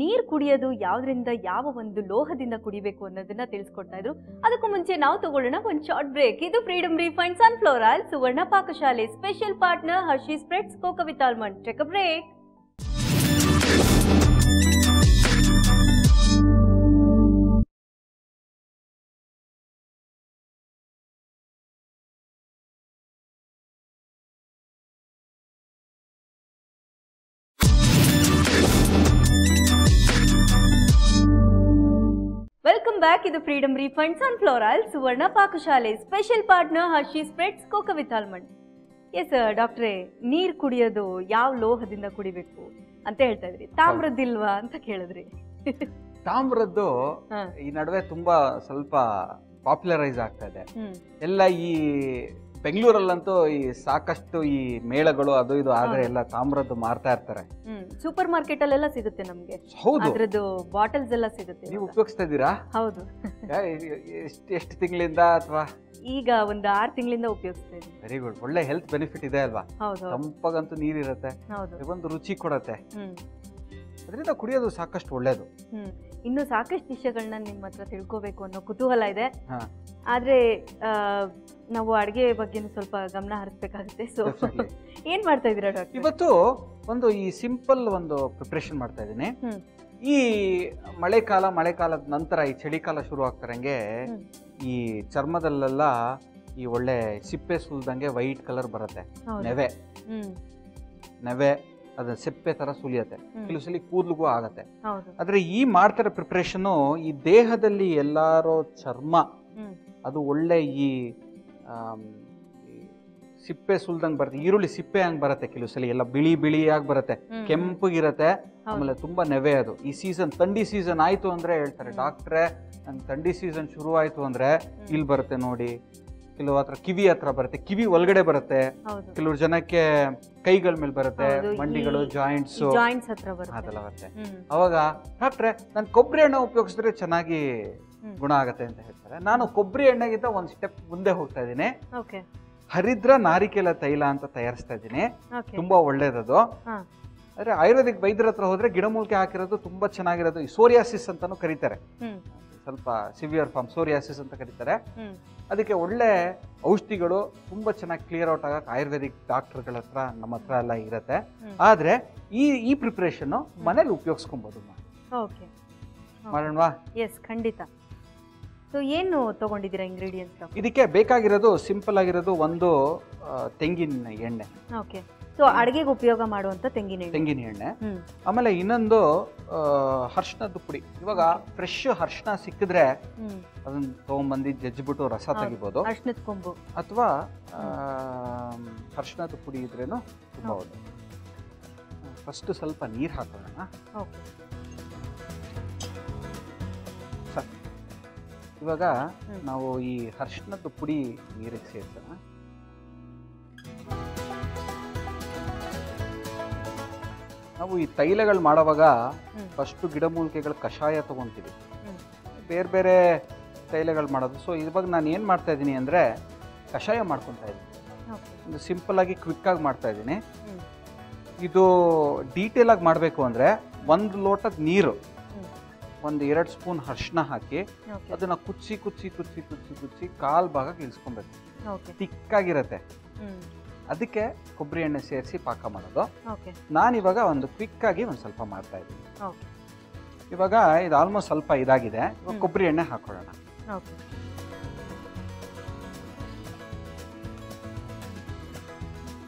ನೀರು ಕುಡಿಯೋದು ಯಾವ್ದ್ರಿಂದ, ಯಾವ ಒಂದು ಲೋಹದಿಂದ ಕುಡಿಬೇಕು ಅನ್ನೋದನ್ನ ತಿಳಿಸ್ಕೊಡ್ತಾ ಇದ್ರು. ಅದಕ್ಕೂ ಮುಂಚೆ ನಾವು ತಗೊಳ್ಳೋಣ ಒಂದು ಶಾರ್ಟ್ ಬ್ರೇಕ್. ಇದು Freedom refined sunflower oil Suvarna Pakashale special partner Hershey's spreads cocoa with almond. Take a break. Welcome back. ಇದು Freedom refined sunflower oil Suvarna Pakashale special partner Hershey's spreads cocoa with almond. Yes ಡಾಕ್ಟ್ರೇ, ನೀರ್ ಕುಡಿಯೋದು ಯಾವ ಲೋಹದಿಂದ ಕುಡಿಬೇಕು ಅಂತ ಹೇಳ್ತಾ ಇದ್ರಿ, ತಾಮ್ರದ್ದಿಲ್ವಾ ಅಂತ ಕೇಳಿದ್ರಿ. ತಾಮ್ರದ್ದು ಈ ನಡುವೆ ತುಂಬಾ ಸ್ವಲ್ಪ ಪಾಪ್ಯುಲರೈಸ್ ಆಗ್ತಾ ಇದೆ ಎಲ್ಲ. ಈ ಬೆಂಗಳೂರಲ್ಲಂತೂ ಈ ಸಾಕಷ್ಟು ಈ ಮೇಳಗಳು ಅದು ಇದು ಆದ್ರೆ ಎಲ್ಲ ತಾಮ್ರದ್ದು ಮಾರ್ತಾ ಇರ್ತಾರೆ. ಸೂಪರ್ ಮಾರ್ಕೆಟ್ ಅಲ್ಲೆಲ್ಲ ಸಿಗುತ್ತೆ ನಮ್ಗೆ. ಹೌದು, ಅದ್ರದ್ದು ಬಾಟಲ್ಸ್ ಎಲ್ಲ ಸಿಗುತ್ತೆ. ನೀವು ಉಪಯೋಗಿಸ್ತಾ ಇದ್ದೀರಾ? ಹೌದು. ಎಷ್ಟು ತಿಂಗಳಿಂದ ಅಥವಾ ಈಗ ಒಂದು 6 ತಿಂಗಳಿಂದ ಉಪಯೋಗಿಸ್ತಾ ಇದ್ದೀನಿ. Very good. ಒಳ್ಳೆ ಹೆಲ್ತ್ ಬೆನಿಫಿಟ್ ಇದೆ ಅಲ್ವಾ? ತಂಪಾಗಂತೂ ನೀರಿರುತ್ತೆ, ಒಂದು ರುಚಿ ಕೊಡತ್ತೆ, ಅದರಿಂದ ಕುಡಿಯೋದು ಸಾಕಷ್ಟು ಒಳ್ಳೇದು. ಇನ್ನು ಸಾಕಷ್ಟು ವಿಷಯಗಳನ್ನ ನಿಮ್ಮ ಹತ್ರ ತಿಳ್ಕೋಬೇಕು ಅನ್ನೋ ಕುತೂಹಲ ಇದೆ. ಆದ್ರೆ ನಾವು ಅಡಿಗೆ ಬಗ್ಗೆ ಸ್ವಲ್ಪ ಗಮನ ಹರಿಸಬೇಕಾಗುತ್ತೆ. ಸೊ ಏನ್ ಮಾಡ್ತಾ ಇದೀರಾ ಡಾಕ್ಟರ್? ಇವತ್ತು ಈ ಸಿಂಪಲ್ ಒಂದು ಪ್ರಿಪರೇಷನ್ ಮಾಡ್ತಾ ಇದ್ದೀನಿ. ಈ ಮಳೆಕಾಲದ ನಂತರ ಈ ಚಳಿಕಾಲ ಶುರು ಆಗ್ತಾರಂಗೆ ಈ ಚರ್ಮದಲ್ಲೆಲ್ಲ ಈ ಒಳ್ಳೆ ಸಿಪ್ಪೆ ಸುಲ್ದಂಗೆ ವೈಟ್ ಕಲರ್ ಬರುತ್ತೆ. ನೆವೆ ಅದ ಸಿಪ್ಪೆ ತರ ಸುಲಿಯತ್ತೆ. ಕೆಲವು ಸಲ ಕೂದಲಿಗೂ ಆಗತ್ತೆ. ಆದ್ರೆ ಈ ಮಾಡ್ತಾರ ಪ್ರಿಪರೇಷನ್ ಈ ದೇಹದಲ್ಲಿ ಎಲ್ಲಾರೋ ಚರ್ಮ ಅದು ಒಳ್ಳೆ ಈ ಸಿಪ್ಪೆ ಸುಲ್ದಂಗ್ ಬರುತ್ತೆ. ಈರುಳ್ಳಿ ಸಿಪ್ಪೆ ಹಂಗ್ ಬರುತ್ತೆ. ಕೆಲವು ಸಲ ಎಲ್ಲ ಬಿಳಿಯಾಗಿ ಬರುತ್ತೆ, ಕೆಂಪಗಿರತ್ತೆ, ಆಮೇಲೆ ತುಂಬಾ ನೆವೆ. ಅದು ಈ ಸೀಸನ್, ಥಂಡಿ ಸೀಸನ್ ಆಯ್ತು ಅಂದ್ರೆ ಹೇಳ್ತಾರೆ ಡಾಕ್ಟ್ರೆ, ನಂಗೆ ಥಂಡಿ ಸೀಸನ್ ಶುರು ಆಯ್ತು ಅಂದ್ರೆ ಇಲ್ಲಿ ಬರುತ್ತೆ ನೋಡಿ. ಕೆಲವು ಹತ್ರ ಕಿವಿ ಹತ್ರ ಬರುತ್ತೆ, ಕಿವಿ ಒಳಗಡೆ ಬರುತ್ತೆ. ಕೆಲವ್ರ ಜನಕ್ಕೆ ಕೈಗಳ ಮೇಲೆ ಬರುತ್ತೆ, ಮಂಡಿಗಳು, ಜಾಯಿಂಟ್ಸ್ ಹತ್ರ ಅದೆಲ್ಲ ಬರುತ್ತೆ. ಅವಾಗ ಡಾಕ್ಟ್ರೆ ನಾನು ಕೊಬ್ಬರಿ ಎಣ್ಣೆ ಉಪಯೋಗಿಸಿದ್ರೆ ಚೆನ್ನಾಗಿ ಗುಣ ಆಗತ್ತೆ ಅಂತ ಹೇಳ್ತಾರೆ. ನಾನು ಕೊಬ್ಬರಿ ಎಣ್ಣೆಗಿಂತ ಒಂದು ಸ್ಟೆಪ್ ಮುಂದೆ ಹೋಗ್ತಾ ಇದ್ದೀನಿ. ಓಕೆ. ಹರಿದ್ರ ನಾರಿಕೇಲ ತೈಲ ಅಂತ ತಯಾರಿಸ್ತಾ ಇದ್ದೀನಿ. ಓಕೆ. ತುಂಬಾ ಒಳ್ಳೇದದು. ಆದ್ರೆ ಆಯುರ್ವೇದಿಕ್ ವೈದ್ಯರ ಹತ್ರ ಹೋದ್ರೆ ಗಿಡಮೂಲಿಕೆ ಹಾಕಿರೋದು ತುಂಬಾ ಚೆನ್ನಾಗಿರೋದು. ಈ ಸೋರಿಯಾಸಿಸ್ ಅಂತಾನು ಕರೀತಾರೆ, ಸ್ವಲ್ಪ ಸಿವಿಯರ್ ಫಾರ್ಮ್ ಸೋರಿಯಾಸಿಸ್ ಅಂತ ಕರೀತಾರೆ. ಅದಕ್ಕೆ ಒಳ್ಳೆ ಔಷಧಿಗಳು ತುಂಬಾ ಚೆನ್ನಾಗಿ ಕ್ಲಿಯರ್ ಔಟ್ ಆಗಕ್ಕೆ ಆಯುರ್ವೇದಿಕ್ ಡಾಕ್ಟರ್ಗಳ ಹತ್ರ ನಮ್ಮ ಹತ್ರ ಎಲ್ಲ ಇರುತ್ತೆ. ಆದ್ರೆ ಈ ಪ್ರಿಪರೇಷನ್ ಮನೇಲಿ ಉಪಯೋಗಿಸ್ಕೊಬಹುದು. ಓಕೆ, ಮಾಡೋಣವಾ? ಎಸ್, ಖಂಡಿತ. ಸೊ ಏನು ತಗೊಂಡಿದ್ದೀರಾ ಇಂಗ್ರೀಡಿಯೆಂಟ್ಸ್? ಇದಕ್ಕೆ ಬೇಕಾಗಿರೋದು ಸಿಂಪಲ್ ಆಗಿರೋದು ಒಂದು ತೆಂಗಿನ ಎಣ್ಣೆ. ಓಕೆ. ಸೊ ಅಡುಗೆಗೆ ಉಪಯೋಗ ಮಾಡುವಂತ ತೆಂಗಿನ ಎಣ್ಣೆ. ಆಮೇಲೆ ಇನ್ನೊಂದು ಅರಿಶಿಣದ ಪುಡಿ. ಇವಾಗ ಫ್ರೆಶ್ ಅರಿಶಿಣ ಸಿಕ್ಕಿದ್ರೆ ಅದನ್ನ ತಗೊಂಡ್ಬಂದು ಜಜ್ಜಿಬಿಟ್ಟು ರಸ ತೆಗಿಬಹುದು. ಅರಿಶಿಣದ ಕೊಂಬು ಅಥವಾ ಅರಿಶಿಣದ ಪುಡಿ ಇದ್ರೇನು ತುಂಬಾ ಒಳ್ಳೆ. ಫಸ್ಟ್ ಸ್ವಲ್ಪ ನೀರು ಹಾಕೋಣ. ಇವಾಗ ನಾವು ಈ ಅರಿಶಿಣದ ಪುಡಿ ನೀರಿಗೆ ಸೇರ್ಸೋಣ. ನಾವು ಈ ತೈಲಗಳು ಮಾಡುವಾಗ ಫಸ್ಟ್ ಗಿಡಮೂಲಿಕೆಗಳ ಕಷಾಯ ತಗೊಂತೀವಿ, ಬೇರೆ ಬೇರೆ ತೈಲಗಳು ಮಾಡೋದು. ಸೊ ಇವಾಗ ನಾನು ಏನು ಮಾಡ್ತಾ ಇದ್ದೀನಿ ಅಂದರೆ ಕಷಾಯ ಮಾಡ್ಕೊತಾ ಇದ್ದೀನಿ. ಒಂದು ಸಿಂಪಲ್ ಆಗಿ ಕ್ವಿಕ್ ಆಗಿ ಮಾಡ್ತಾ ಇದ್ದೀನಿ. ಇದು ಡೀಟೇಲ್ ಆಗಿ ಮಾಡಬೇಕು ಅಂದರೆ 1 ಲೋಟದ ನೀರು, 1-2 ಸ್ಪೂನ್ ಅರಿಶಿಣ ಹಾಕಿ ಅದನ್ನ ಕುಚ್ಚಿ ಕುಚ್ಚಿ ಕುಚ್ಚಿ ಕುಚ್ಚಿ ಕುಚ್ಚಿ ಕಾಲ್ ಭಾಗಕ್ಕೆ ಇಳಿಸ್ಕೊಬೇಕು. ತಿಕ್ಕಾಗಿರತ್ತೆ. ಅದಕ್ಕೆ ಕೊಬ್ಬರಿ ಎಣ್ಣೆ ಸೇರಿಸಿ ಪಾಕ ಮಾಡೋದು. ನಾನಿವಾಗ ಒಂದು ಕ್ವಿಕ್ ಆಗಿ ಒಂದು ಸ್ವಲ್ಪ ಮಾಡ್ತಾ ಇದ್ದೀನಿ. ಇವಾಗ ಇದು ಆಲ್ಮೋಸ್ಟ್ ಸ್ವಲ್ಪ ಇದಾಗಿದೆ. ಇವಾಗ ಕೊಬ್ಬರಿ ಎಣ್ಣೆ ಹಾಕೊಳ್ಳೋಣ.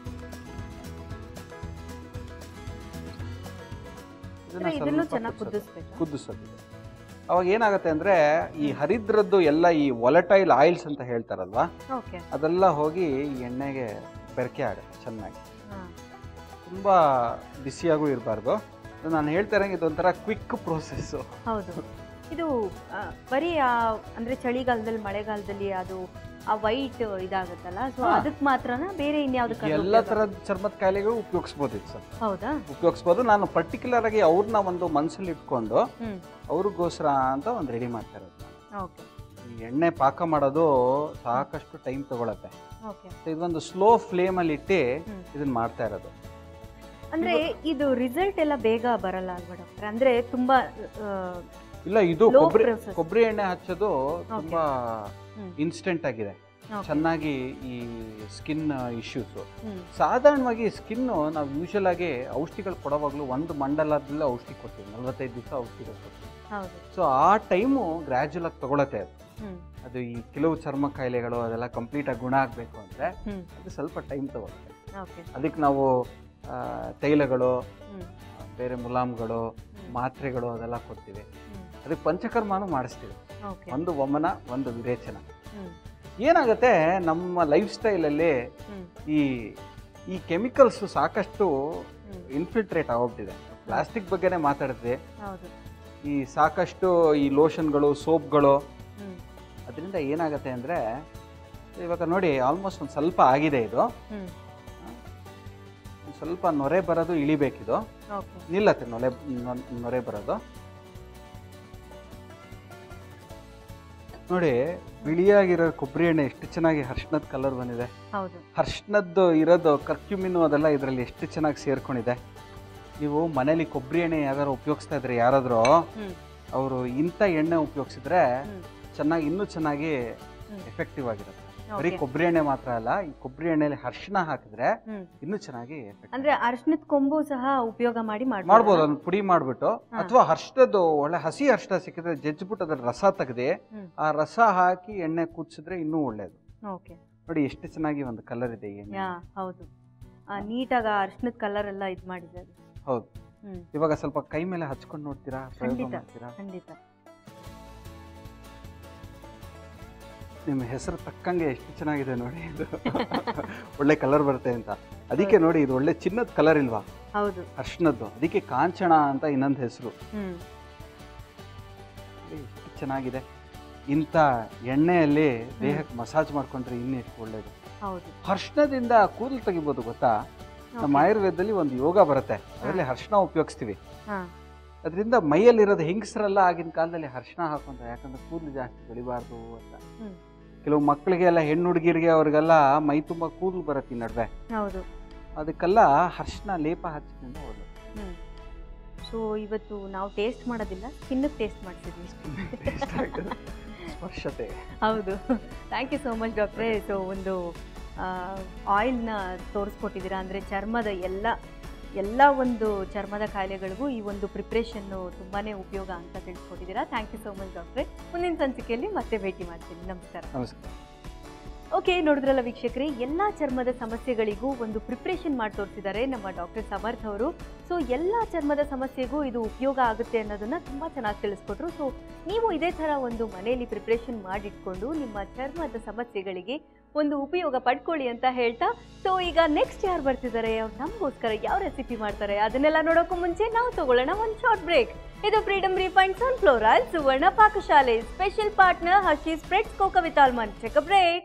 ಕುದಿಸೋದಿದೆ. ಅವಾಗ ಏನಾಗುತ್ತೆ ಅಂದ್ರೆ ಈ ಹರಿದ್ರದ್ದು ಎಲ್ಲ ಈ ವಾಲಟೈಲ್ ಆಯಿಲ್ಸ್ ಅಂತ ಹೇಳ್ತಾರಲ್ವಾ, ಅದೆಲ್ಲ ಹೋಗಿ ಈ ಎಣ್ಣೆಗೆ ಬೆರಕೆ ಆಗುತ್ತೆ ಚೆನ್ನಾಗಿ. ತುಂಬಾ ಬಿಸಿಯಾಗೂ ಇರಬಾರ್ದು. ನಾನು ಹೇಳ್ತಾ ಇರಂಗೆ ಇದೊಂಥರ ಕ್ವಿಕ್ ಪ್ರೋಸೆಸ್. ಹೌದು. ಇದು ಬರೀ ಅಂದ್ರೆ ಚಳಿಗಾಲದಲ್ಲಿ ಮಳೆಗಾಲದಲ್ಲಿ ಅದು ಆ ವೈಟ್ ಇದಾಗುತ್ತಲ್ಲ, ಸೊ ಅದಕ್ಕೆ ಮಾತ್ರನಾ ಬೇರೆ ಇನ್ಯಾವುದಕ್ಕೆ? ಎಲ್ಲ ತರದ ಚರ್ಮದ ಕಾಯಿಲೆಗಳು ಉಪಯೋಗಿಸಬಹುದು ಸರ್. ಹೌದಾ? ಉಪಯೋಗಿಸಬಹುದು. ನಾನು ಪರ್ಟಿಕ್ಯುಲರ್ ಆಗಿ ಅವ್ರನ್ನ ಒಂದು ಮನಸ್ಸಲ್ಲಿ ಇಟ್ಕೊಂಡು ಅವ್ರಿಗೋಸ್ಕರ ಅಂತ ಒಂದು ರೆಡಿ ಮಾಡ್ತಾ ಇರೋದು. ಈ ಎಣ್ಣೆ ಪಾಕ ಮಾಡೋದು ಸಾಕಷ್ಟು ಟೈಮ್ ತಗೊಳತ್ತೆ. ಇದೊಂದು ಸ್ಲೋ ಫ್ಲೇಮ್ ಅಲ್ಲಿ ಇಟ್ಟು ಇದನ್ನ ಮಾಡ್ತಾ ಇರೋದು. ಅಂದ್ರೆ ಇದು ರಿಸಲ್ಟ್ ಎಲ್ಲ ಬೇಗ ಬರಲ್ಲ ಅಲ್ವಾ ಡಾಕ್ಟರ್? ಅಂದ್ರೆ ತುಂಬಾ ಇಲ್ಲ, ಇದು ಕೊಬ್ಬರಿ ಎಣ್ಣೆ ಹಚ್ಚೋದು ತುಂಬಾ ಇನ್ಸ್ಟೆಂಟ್ ಆಗಿದೆ. ಚೆನ್ನಾಗಿ ಈ ಸ್ಕಿನ್ ಇಶ್ಯೂಸ್ ಸಾಧಾರಣವಾಗಿ ಸ್ಕಿನ್ ನಾವು ಯೂಶಲ್ ಆಗಿ ಔಷಧಿಗಳು ಕೊಡುವಾಗ್ಲೂ ಒಂದು ಮಂಡಲದಲ್ಲೇ ಔಷಧಿ ಕೊಡ್ತೀವಿ, 45 ದಿವಸ ಔಷಧಿಗಳು ಕೊಡ್ತೀವಿ. ಸೊ ಆ ಟೈಮು ಗ್ರ್ಯಾಜುಯಲ್ ಆಗಿ ತಗೊಳತ್ತೆ. ಅದು ಈ ಕೆಲವು ಚರ್ಮ ಕಾಯಿಲೆಗಳು ಅದೆಲ್ಲ ಕಂಪ್ಲೀಟ್ ಆಗಿ ಗುಣ ಆಗಬೇಕು ಅಂದ್ರೆ ಅದು ಸ್ವಲ್ಪ ಟೈಮ್ ತಗೊಳುತ್ತೆ. ಅದಕ್ಕೆ ನಾವು ತೈಲಗಳು, ಬೇರೆ ಮುಲಾಮ್ಗಳು, ಮಾತ್ರೆಗಳು ಅದೆಲ್ಲ ಕೊಡ್ತೀವಿ. ಅದಕ್ಕೆ ಪಂಚಕರ್ಮನೂ ಮಾಡಿಸ್ತೀವಿ. ಒಂದು ವಮನ, ಒಂದು ವಿರೇಚನ. ಏನಾಗುತ್ತೆ ನಮ್ಮ ಲೈಫ್ ಸ್ಟೈಲಲ್ಲಿ ಈ ಕೆಮಿಕಲ್ಸ್ ಸಾಕಷ್ಟು ಇನ್ಫಿಲ್ಟ್ರೇಟ್ ಆಗೋಗ್ತಿದೆ. ಪ್ಲಾಸ್ಟಿಕ್ ಬಗ್ಗೆನೇ ಮಾತಾಡಿದ್ವಿ. ಈ ಸಾಕಷ್ಟು ಈ ಲೋಷನ್ಗಳು, ಸೋಪ್ಗಳು, ಅದರಿಂದ ಏನಾಗುತ್ತೆ ಅಂದರೆ ಇವಾಗ ನೋಡಿ ಆಲ್ಮೋಸ್ಟ್ ಒಂದು ಸ್ವಲ್ಪ ಆಗಿದೆ. ಇದು ಸ್ವಲ್ಪ ನೊರೆ ಬರೋದು ಇಳಿಬೇಕಿದು. ನಿಲ್ಲತ್ತೆ ನೊರೆ ಬರೋದು. ನೋಡಿ ಬಿಳಿಯಾಗಿರೋ ಕೊಬ್ಬರಿ ಎಣ್ಣೆ ಎಷ್ಟು ಚೆನ್ನಾಗಿ ಅರಿಶಿಣದ ಕಲರ್ ಬಂದಿದೆ. ಅರಿಶಿಣದ್ದು ಇರೋದು ಕರ್ಕ್ಯುಮಿನ್ ಅದೆಲ್ಲ ಇದರಲ್ಲಿ ಎಷ್ಟು ಚೆನ್ನಾಗಿ ಸೇರ್ಕೊಂಡಿದೆ. ನೀವು ಮನೇಲಿ ಕೊಬ್ಬರಿ ಎಣ್ಣೆ ಯಾವ್ದಾರು ಉಪಯೋಗಿಸ್ತಾ ಇದ್ರೆ ಯಾರಾದ್ರೂ ಅವರು ಇಂಥ ಎಣ್ಣೆ ಉಪಯೋಗಿಸಿದ್ರೆ ಚೆನ್ನಾಗಿ ಇನ್ನೂ ಚೆನ್ನಾಗಿ ಎಫೆಕ್ಟಿವ್ ಆಗಿರುತ್ತೆ. ಬರೀ ಕೊಬ್ಬರಿ ಎಣ್ಣೆ ಮಾತ್ರ ಅಲ್ಲ, ಈ ಕೊಬ್ಬರಿ ಎಣ್ಣೆಲಿ ಅರಿಶಿಣ ಹಾಕಿದ್ರೆ ಇನ್ನೂ ಚೆನ್ನಾಗಿ ಅಂದ್ರೆ ಅರಿಶಿಣದ ಕೊಂಬು ಸಹ ಉಪಯೋಗ ಮಾಡ್ಬೋದು. ಅದನ್ನ ಪುಡಿ ಮಾಡ್ಬಿಟ್ಟು, ಅಥವಾ ಅರಿಶಿಣದ್ದು ಒಳ್ಳೆ ಹಸಿ ಅರಿಶಿಣ ಸಿಕ್ಕಿದ್ರೆ ಜಜ್ಜಿಬಿಟ್ಟು ಅದ್ರ ರಸ ತೆಗೆದು ಆ ರಸ ಹಾಕಿ ಎಣ್ಣೆ ಕುದಿಸಿದ್ರೆ ಇನ್ನೂ ಒಳ್ಳೇದು. ನೋಡಿ ಎಷ್ಟು ಚೆನ್ನಾಗಿ ಒಂದು ಕಲರ್ ಇದೆ ಎಣ್ಣೆ. ಹೌದು, ನೀಟಾಗಿ ಅರಿಶಿಣದ ಕಲರ್ ಎಲ್ಲ ಇದು ಮಾಡಿದ್ದಾರೆ. ಹೌದು. ಇವಾಗ ಸ್ವಲ್ಪ ಕೈ ಮೇಲೆ ಹಚ್ಕೊಂಡು ನೋಡ್ತೀರಾ? ಖಂಡಿತ. ನಿಮ್ಮ ಹೆಸರು ತಕ್ಕಂಗೆ ಎಷ್ಟು ಚೆನ್ನಾಗಿದೆ ನೋಡಿ. ಇದು ಒಳ್ಳೆ ಕಲರ್ ಬರುತ್ತೆ ಅಂತ. ಅದಕ್ಕೆ ನೋಡಿ ಇದು ಒಳ್ಳೆ ಚಿನ್ನದ ಕಲರ್ ಇಲ್ವಾ? ಹೌದು, ಅರ್ಶನದ್ದು. ಅದಕ್ಕೆ ಕಾಂಚನ ಅಂತ ಇನ್ನೊಂದು ಹೆಸರು. ಎಷ್ಟು ಚೆನ್ನಾಗಿದೆ. ಇಂಥ ಎಣ್ಣೆಯಲ್ಲಿ ದೇಹಕ್ಕೆ ಮಸಾಜ್ ಮಾಡ್ಕೊಂಡ್ರೆ ಇನ್ನೂ ಎಷ್ಟು ಒಳ್ಳೇದು. ಅರ್ಶನದಿಂದ ಕೂದಲು ತೆಗಿಬೋದು ಗೊತ್ತಾ? ನಮ್ಮ ಆಯುರ್ವೇದದಲ್ಲಿ ಒಂದು ಯೋಗ ಬರುತ್ತೆ, ಅದರಲ್ಲಿ ಅರ್ಶನ ಉಪಯೋಗಿಸ್ತೀವಿ. ಅದರಿಂದ ಮೈಯಲ್ಲಿರೋದು ಹೆಂಗಸರೆಲ್ಲ ಆಗಿನ ಕಾಲದಲ್ಲಿ ಅರಿಶಿನ ಹಾಕೊಂತಾರೆ, ಯಾಕಂದ್ರೆ ಕೂದಲು ಜಾಸ್ತಿ ಬೆಳಿಬಾರ್ದು ಅಂತ. ಕೆಲವು ಮಕ್ಕಳಿಗೆಲ್ಲ ಹೆಣ್ಣು ಹುಡುಗಿರಿಗೆ ಅವ್ರಿಗೆಲ್ಲ ಮೈ ತುಂಬ ಕೂದಲು ಬರುತ್ತೆ ಈ ನಡುವೆ. ಹೌದು. ಅದಕ್ಕೆಲ್ಲ ಅರಿಶಿನ ಲೇಪ ಹಚ್ಚಿದ್ರಿಂದ ಹೌದು. ಸೊ ಇವತ್ತು ನಾವು ಟೇಸ್ಟ್ ಮಾಡೋದಿಲ್ಲ, ಸ್ಕಿನ್ ಟೇಸ್ಟ್ ಮಾಡ್ತಿದ್ವಿ. ಸ್ಪರ್ಶತೆ. ಹೌದು. ಥ್ಯಾಂಕ್ ಯು ಸೋ ಮಚ್ ಡಾಕ್ಟ್ರೇ. ಸೊ ಒಂದು ಆಯಿಲ್ನ ತೋರಿಸ್ಕೊಟ್ಟಿದ್ದೀರಾ, ಅಂದರೆ ಚರ್ಮದ ಎಲ್ಲ ಒಂದು ಚರ್ಮದ ಕಾಯಿಲೆಗಳಿಗೂ ಈ ಒಂದು ಪ್ರಿಪ್ರೇಷನ್ನು ತುಂಬಾ ಉಪಯೋಗ ಅಂತ ತಿಳಿಸ್ಕೊಟ್ಟಿದ್ದೀರಾ. ಥ್ಯಾಂಕ್ ಯು ಸೋ ಮಚ್ ಡಾಕ್ಟ್ರೆ. ಮುಂದಿನ ಸಂಚಿಕೆಯಲ್ಲಿ ಮತ್ತೆ ಭೇಟಿ ಮಾಡ್ತೀನಿ. ನಮಸ್ಕಾರ. ನಮಸ್ಕಾರ. ಓಕೆ, ನೋಡಿದ್ರಲ್ಲ ವೀಕ್ಷಕರೇ, ಎಲ್ಲ ಚರ್ಮದ ಸಮಸ್ಯೆಗಳಿಗೂ ಒಂದು ಪ್ರಿಪ್ರೇಷನ್ ಮಾಡಿ ತೋರಿಸಿದ್ದಾರೆ ನಮ್ಮ ಡಾಕ್ಟರ್ ಸಮರ್ಥ್ ಅವರು. ಸೊ ಎಲ್ಲ ಚರ್ಮದ ಸಮಸ್ಯೆಗೂ ಇದು ಉಪಯೋಗ ಆಗುತ್ತೆ ಅನ್ನೋದನ್ನು ತುಂಬ ಚೆನ್ನಾಗಿ ತಿಳಿಸ್ಕೊಟ್ರು. ಸೊ ನೀವು ಇದೇ ಥರ ಒಂದು ಮನೆಯಲ್ಲಿ ಪ್ರಿಪ್ರೇಷನ್ ಮಾಡಿಟ್ಕೊಂಡು ನಿಮ್ಮ ಚರ್ಮದ ಸಮಸ್ಯೆಗಳಿಗೆ ಒಂದು ಉಪಯೋಗ ಪಡ್ಕೊಳ್ಳಿ ಅಂತ ಹೇಳ್ತಾ, ಸೊ ಈಗ ನೆಕ್ಸ್ಟ್ ಯಾರು ಬರ್ತಿದ್ದಾರೆ, ಅವ್ರು ನಮಗೋಸ್ಕರ ಯಾವ ರೆಸಿಪಿ ಮಾಡ್ತಾರೆ ಅದನ್ನೆಲ್ಲ ನೋಡೋಕ್ಕೂ ಮುಂಚೆ ನಾವು ತಗೊಳ್ಳೋಣ ಒಂದು ಶಾರ್ಟ್ ಬ್ರೇಕ್. ಇದು Freedom refined sunflower oil Suvarna Pakashale special partner Hershey's spreads cocoa with almond. Take a break.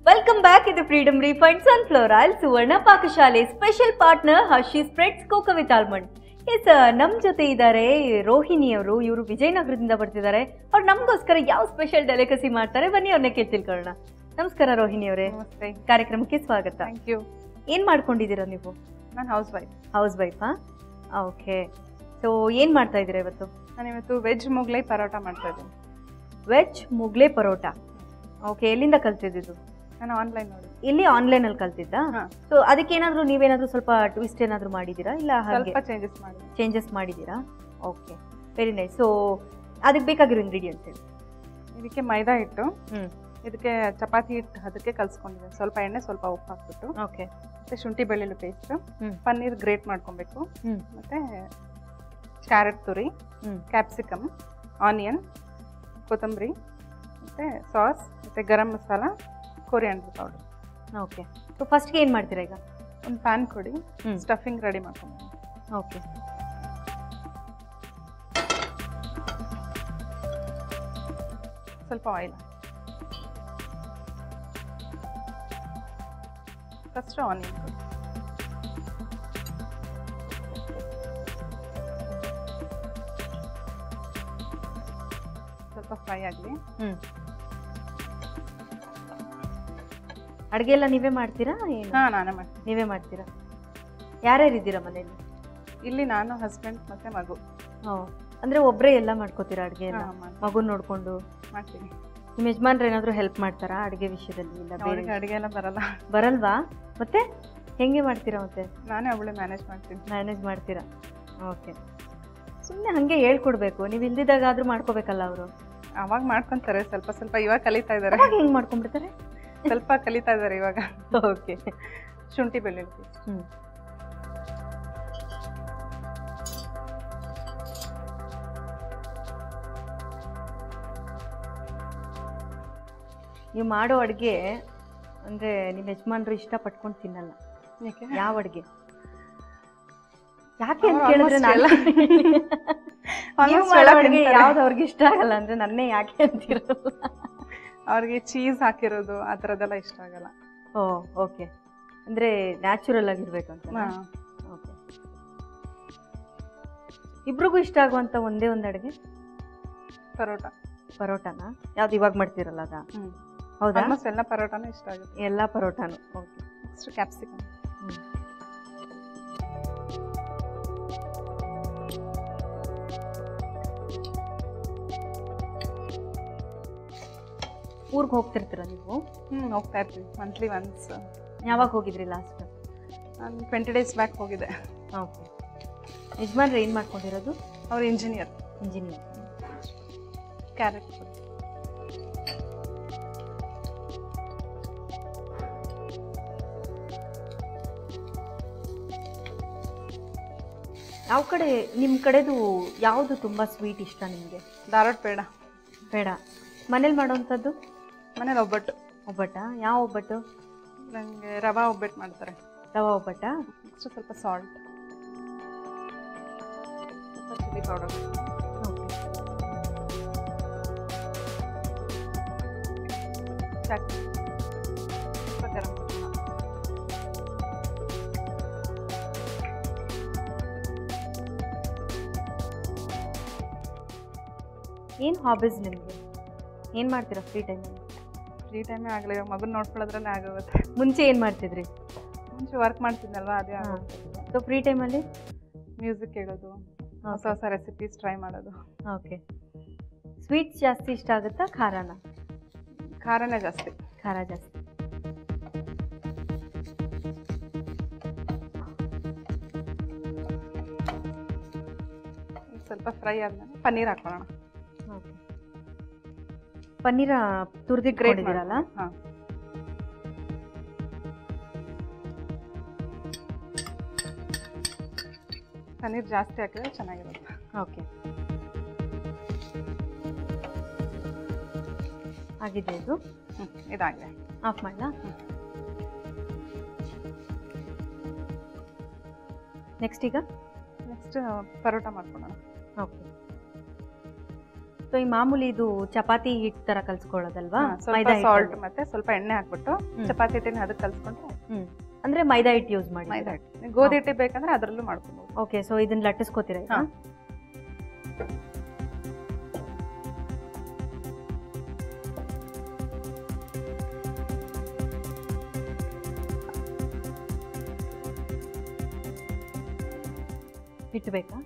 Welcome back. ಇದು Freedom refined sunflower oil Suvarna Pakashale special partner Hershey's spreads cocoa with almond. Yes, ನಮ್ಮ ಜೊತೆ ಇದ್ದಾರೆ ರೋಹಿಣಿ ಅವರು. ಇವರು ವಿಜಯನಗರದಿಂದ ಬರ್ತಿದ್ದಾರೆ. ಅವ್ರು ನಮಗೋಸ್ಕರ ಯಾವ ಸ್ಪೆಷಲ್ ಡೆಲಿಕಸಿ ಮಾಡ್ತಾರೆ ಬನ್ನಿ ಅವ್ರನ್ನ ಕೇಳಿ ತಿಳ್ಕೊಳ್ಳೋಣ. ನಮಸ್ಕಾರ ರೋಹಿಣಿ ಅವರೇ. ನಮಸ್ತೆ. ಕಾರ್ಯಕ್ರಮಕ್ಕೆ ಸ್ವಾಗತ. Thank you. ಏನು ಮಾಡ್ಕೊಂಡಿದ್ದೀರಾ ನೀವು? ನಾನು ಹೌಸ್ ವೈಫ್. ಹೌಸ್ ವೈಫಾ? ಓಕೆ. ಸೊ ಏನು ಮಾಡ್ತಾ ಇದ್ದೀರಾ ಇವತ್ತು? ನಾನು ಇವತ್ತು ವೆಜ್ ಮೊಗ್ಲೈ ಪರೋಟ ಮಾಡ್ತಾ ಇದ್ದೀನಿ. ವೆಜ್ ಮುಗ್ಲೆ ಪರೋಟ. ಓಕೆ, ಎಲ್ಲಿಂದ ಕಲ್ತಿದ್ದು? ನಾನು ಆನ್ಲೈನ್ ನೋಡಿ. ಇಲ್ಲಿ ಆನ್ಲೈನಲ್ಲಿ ಕಲ್ತಿದ್ದ? ಹಾಂ. ಸೊ ಅದಕ್ಕೇನಾದರೂ ನೀವೇನಾದರೂ ಸ್ವಲ್ಪ ಟ್ವಿಸ್ಟ್ ಏನಾದರೂ ಮಾಡಿದ್ದೀರಾ, ಇಲ್ಲ ಹಾಗೆ ಸ್ವಲ್ಪ ಚೇಂಜಸ್ ಮಾಡಿದ್ದೀರಾ? Okay, very nice. ಸೊ ಅದಕ್ಕೆ ಬೇಕಾಗಿರೋ ಇಂಗ್ರೀಡಿಯೆಂಟ್ಸ್ ಹೇಳಿ. ಇದಕ್ಕೆ ಮೈದಾ ಹಿಟ್ಟು, ಹ್ಞೂ, ಇದಕ್ಕೆ ಚಪಾತಿ ಹಿಟ್ಟು ಅದಕ್ಕೆ ಕಲ್ಸ್ಕೊಂಡಿದ್ದೀನಿ. ಸ್ವಲ್ಪ ಎಣ್ಣೆ, ಸ್ವಲ್ಪ ಉಪ್ಪು ಹಾಕ್ಬಿಟ್ಟು. ಓಕೆ. ಮತ್ತು ಶುಂಠಿ ಬೆಳ್ಳುಳ್ಳಿ ಪೇಸ್ಟ್, ಹ್ಮ್. ಪನ್ನೀರ್ ಗ್ರೇಟ್ ಮಾಡ್ಕೊಬೇಕು, ಹ್ಞೂ, ಮತ್ತು ಕ್ಯಾರೆಟ್ ತುರಿ, ಹ್ಞೂ, ಕ್ಯಾಪ್ಸಿಕಮ್, ಆನಿಯನ್, ಕೊತ್ತಂಬರಿ, ಮತ್ತು ಸಾಸ್, ಮತ್ತು garam masala, coriander powder. Okay. So ಫಸ್ಟ್ಗೆ ಏನು ಮಾಡ್ತೀರಾ ಈಗ? ಒಂದು ಪ್ಯಾನ್ ಕೊಡಿ, ಹ್ಞೂ, ಸ್ಟಫಿಂಗ್ ರೆಡಿ ಮಾಡ್ಕೊಬೇಕು. ಓಕೆ. ಸ್ವಲ್ಪ ಆಯಿಲ್, ಫಸ್ಟ್ ಆನಿಯನ್ ಕೊಡಿ, ಸ್ವಲ್ಪ ಫ್ರೈ ಆಗಲಿ. ಹ್ಞೂ. ಅಡುಗೆ ಎಲ್ಲ ನೀವೇ ಮಾಡ್ತೀರಾ? ಏನು? ಹಾಂ, ನಾನೇ ಮಾಡ್ತೀನಿ. ನೀವೇ ಮಾಡ್ತೀರಾ? ಯಾರ್ಯಾರು ಇದ್ದೀರಾ ಮನೇಲಿ? ಇಲ್ಲಿ ನಾನು, ಹಸ್ಬೆಂಡ್ ಮತ್ತು ಮಗು. ಹಾಂ, ಅಂದರೆ ಒಬ್ಬರೇ ಎಲ್ಲ ಮಾಡ್ಕೋತೀರಾ ಅಡುಗೆ ಎಲ್ಲ? ಹಾಂ, ಮಗುನ ನೋಡಿಕೊಂಡು ಮಾಡ್ತೀನಿ. ನಿಮ್ಮ ಯಜಮಾನ್ರು ಏನಾದರೂ ಹೆಲ್ಪ್ ಮಾಡ್ತಾರಾ ಅಡುಗೆ ವಿಷಯದಲ್ಲಿ? ಇಲ್ಲ ಬೇರೆ ಅವ್ರಿಗೆ ಅಡುಗೆ ಎಲ್ಲ ಬರಲ್ಲ. ಬರಲ್ವಾ? ಮತ್ತೆ ಹೆಂಗೆ ಮಾಡ್ತೀರಾ? ಮತ್ತೆ ನಾನೇ ಅವಳೇ ಮ್ಯಾನೇಜ್ ಮಾಡ್ತೀನಿ. ಮ್ಯಾನೇಜ್ ಮಾಡ್ತೀರಾ? ಓಕೆ. ಸುಮ್ಮನೆ ಹಾಗೆ ಹೇಳ್ಕೊಡ್ಬೇಕು, ನೀವು ಇಲ್ದಿದ್ದಾಗಾದರೂ ಮಾಡ್ಕೋಬೇಕಲ್ಲ ಅವರು. ಅವಾಗ ಮಾಡ್ಕೊತಾರೆ ಸ್ವಲ್ಪ ಸ್ವಲ್ಪ, ಇವಾಗ ಕಲಿತಾ ಇದ್ದಾರೆ. ಅವಾಗ ಹೆಂಗೆ ಮಾಡ್ಕೊಂಡ್ಬಿಡ್ತಾರೆ? ಸ್ವಲ್ಪ ಕಲಿತಾ ಇದ್ದಾರೆ ಇವಾಗ. ಓಕೆ. ಶುಂಠಿ ಬೆಳ್ಳುಳ್ಳಿ ಪೇಸ್ಟ್. ಹ್ಞೂ. ನೀವು ಮಾಡೋ ಅಡುಗೆ ಅಂದರೆ ನಿಮ್ಮ ಯಜಮಾನ್ರು ಇಷ್ಟಪಟ್ಕೊಂಡು ತಿನ್ನಲ್ಲ. ಏಕೆ? ಯಾವ ಅಡುಗೆ? ಯಾಕೆ ಅಂತ ಕೇಳಿದ್ರೆ ನಾನು ನೀವು ಮಾಡೋ ಅಡುಗೆ ಯಾವ್ದು ಅವ್ರಿಗೆ ಇಷ್ಟ ಆಗಲ್ಲ ಅಂದರೆ ನನ್ನೇ ಯಾಕೆ ಅಂತಿರಲ್ಲ. ಅವ್ರಿಗೆ ಚೀಸ್ ಹಾಕಿರೋದು ಆ ಥರದ್ದೆಲ್ಲ ಇಷ್ಟ ಆಗಲ್ಲ. ಓ, ಓಕೆ. ಅಂದರೆ ನ್ಯಾಚುರಲ್ ಆಗಿರ್ಬೇಕು ಅಂತ. ಹಾಂ. ಓಕೆ. ಇಬ್ರಿಗೂ ಇಷ್ಟ ಆಗುವಂಥ ಒಂದೇ ಒಂದು ಅಡುಗೆ? ಪರೋಟ. ಪರೋಟಾನ? ಯಾವ್ದು ಇವಾಗ ಮಾಡ್ತೀರಲ್ಲ ಅದ? ಹ್ಞೂ. ಹೌದಾ? ಆಲ್ಮೋಸ್ಟ್ ಎಲ್ಲ ಪರೋಟಾನೂ ಇಷ್ಟ ಆಗುತ್ತೆ. ಎಲ್ಲ ಪರೋಟಾನು. ಓಕೆ. Next capsicum. ಹ್ಞೂ. ಊರಿಗೆ ಹೋಗ್ತಿರ್ತೀರ ನೀವು? ಹೋಗ್ತಾ ಇರ್ತೀವಿ, ಮಂತ್ಲಿ ಒನ್ಸ್. ಯಾವಾಗ ಹೋಗಿದ್ರಿ ಲಾಸ್ಟ್? ನಾನು 20 days ಬ್ಯಾಕ್ ಹೋಗಿದ್ದೆ. ಓಕೆ. ಯಜಮಾನ್ರು ಏನು ಮಾಡ್ಕೊಂಡಿರೋದು? ಅವ್ರು ಇಂಜಿನಿಯರ್. ಇಂಜಿನಿಯರ್. ಕ್ಯಾರೆಟ್. ಯಾವ ಕಡೆ ನಿಮ್ಮ ಕಡೆದು ಯಾವುದು ತುಂಬ ಸ್ವೀಟ್ ಇಷ್ಟ ನಿಮಗೆ? ಧಾರವಾಡ ಪೇಡ. ಬೇಡ. ಮನೇಲಿ ಮಾಡೋವಂಥದ್ದು? ಮನೇಲಿ ಒಬ್ಬಟ್ಟು. ಒಬ್ಬಟ್ಟ? ಯಾವ ಒಬ್ಬಟ್ಟು? ನನಗೆ ರವಾ ಒಬ್ಬಟ್ಟು ಮಾಡ್ತಾರೆ. ರವಾ ಒಬ್ಬಟ್ಟ. ನೆಕ್ಸ್ಟ್ ಸ್ವಲ್ಪ ಸಾಲ್ಟ್, ಸ್ವಲ್ಪ ಚಿಲ್ಲಿ ಪೌಡರ್, ಚಟ್ನಿ, ಸ್ವಲ್ಪ ಗರಂ ಮಸಾಲ. ಏನು ಹಾಬೀಸ್ ನಿಮಗೆ? ಏನು ಮಾಡ್ತೀರಾ ಫ್ರೀ ಟೈಮಲ್ಲಿ? ಫ್ರೀ ಟೈಮೇ ಆಗಲಿ, ಮಗನ ನೋಡ್ಕೊಳ್ಳೋದ್ರಲ್ಲೇ ಆಗೋಗುತ್ತೆ. ಮುಂಚೆ ಏನು ಮಾಡ್ತಿದ್ರಿ? ಮುಂಚೆ ವರ್ಕ್ ಮಾಡ್ತಿದ್ನಲ್ವಾ, ಅದೇ ಆಗುತ್ತೆ. ಸೊ ಫ್ರೀ ಟೈಮಲ್ಲಿ ಮ್ಯೂಸಿಕ್ ಕೇಳೋದು, ಹೊಸ ಹೊಸ ರೆಸಿಪೀಸ್ ಟ್ರೈ ಮಾಡೋದು. ಓಕೆ. ಸ್ವೀಟ್ಸ್ ಜಾಸ್ತಿ ಇಷ್ಟ ಆಗುತ್ತಾ ಖಾರನ? ಖಾರನೇ ಜಾಸ್ತಿ. ಖಾರ ಜಾಸ್ತಿ. ಸ್ವಲ್ಪ ಫ್ರೈ ಆದ್ಮೇಲೆ ಪನ್ನೀರ್ ಹಾಕೊಳ್ಳೋಣ. ಓಕೆ. ಪನ್ನೀರ ತುರಿದಿಟ್ಕೊಂಡಿದ್ದೀರಲ್ಲ? ಹಾಂ. ಪನ್ನೀರ್ ಜಾಸ್ತಿ ಹಾಕಿದ್ರೆ ಚೆನ್ನಾಗಿರುತ್ತೆ. ಓಕೆ. ಆಗಿದೆ ಇದು? ಇದಾಗಿದೆ. ಆಫ್ ಮಾಡಲಾ? ನೆಕ್ಸ್ಟ್ ಈಗ ನೆಕ್ಸ್ಟ್ ಪರೋಟ ಮಾಡ್ಕೊಳ್ಳೋಣ. ಓಕೆ. ಸೊ ಈ ಮಾಮೂಲಿ ಇದು ಚಪಾತಿ ಹಿಟ್ಟು ಥರ ಕಲ್ಸ್ಕೊಳ್ಳೋದಲ್ವಾ? ಸ್ವಲ್ಪ ಸಾಲ್ಟ್ ಮತ್ತೆ ಸ್ವಲ್ಪ ಎಣ್ಣೆ ಹಾಕ್ಬಿಟ್ಟು ಚಪಾತಿ ಹಿಟ್ಟಿನ ಅದಕ್ಕೆ ಕಲ್ಸ್ಕೊಂಡು. ಅಂದರೆ ಮೈದಾ ಹಿಟ್ಟು ಯೂಸ್ ಮಾಡಿ? ಮೈದಾ ಹಿಟ್ಟು. ಗೋಧಿ ಹಿಟ್ಟು ಬೇಕಂದ್ರೆ ಅದರಲ್ಲೂ ಮಾಡ್ಕೊಬೋದು. ಓಕೆ. ಸೊ ಇದನ್ನ ಲಟ್ಟಿಸ್ಕೋತೀರಾ ಈಗ? ಹಿಟ್ಟು ಬೇಕಾ?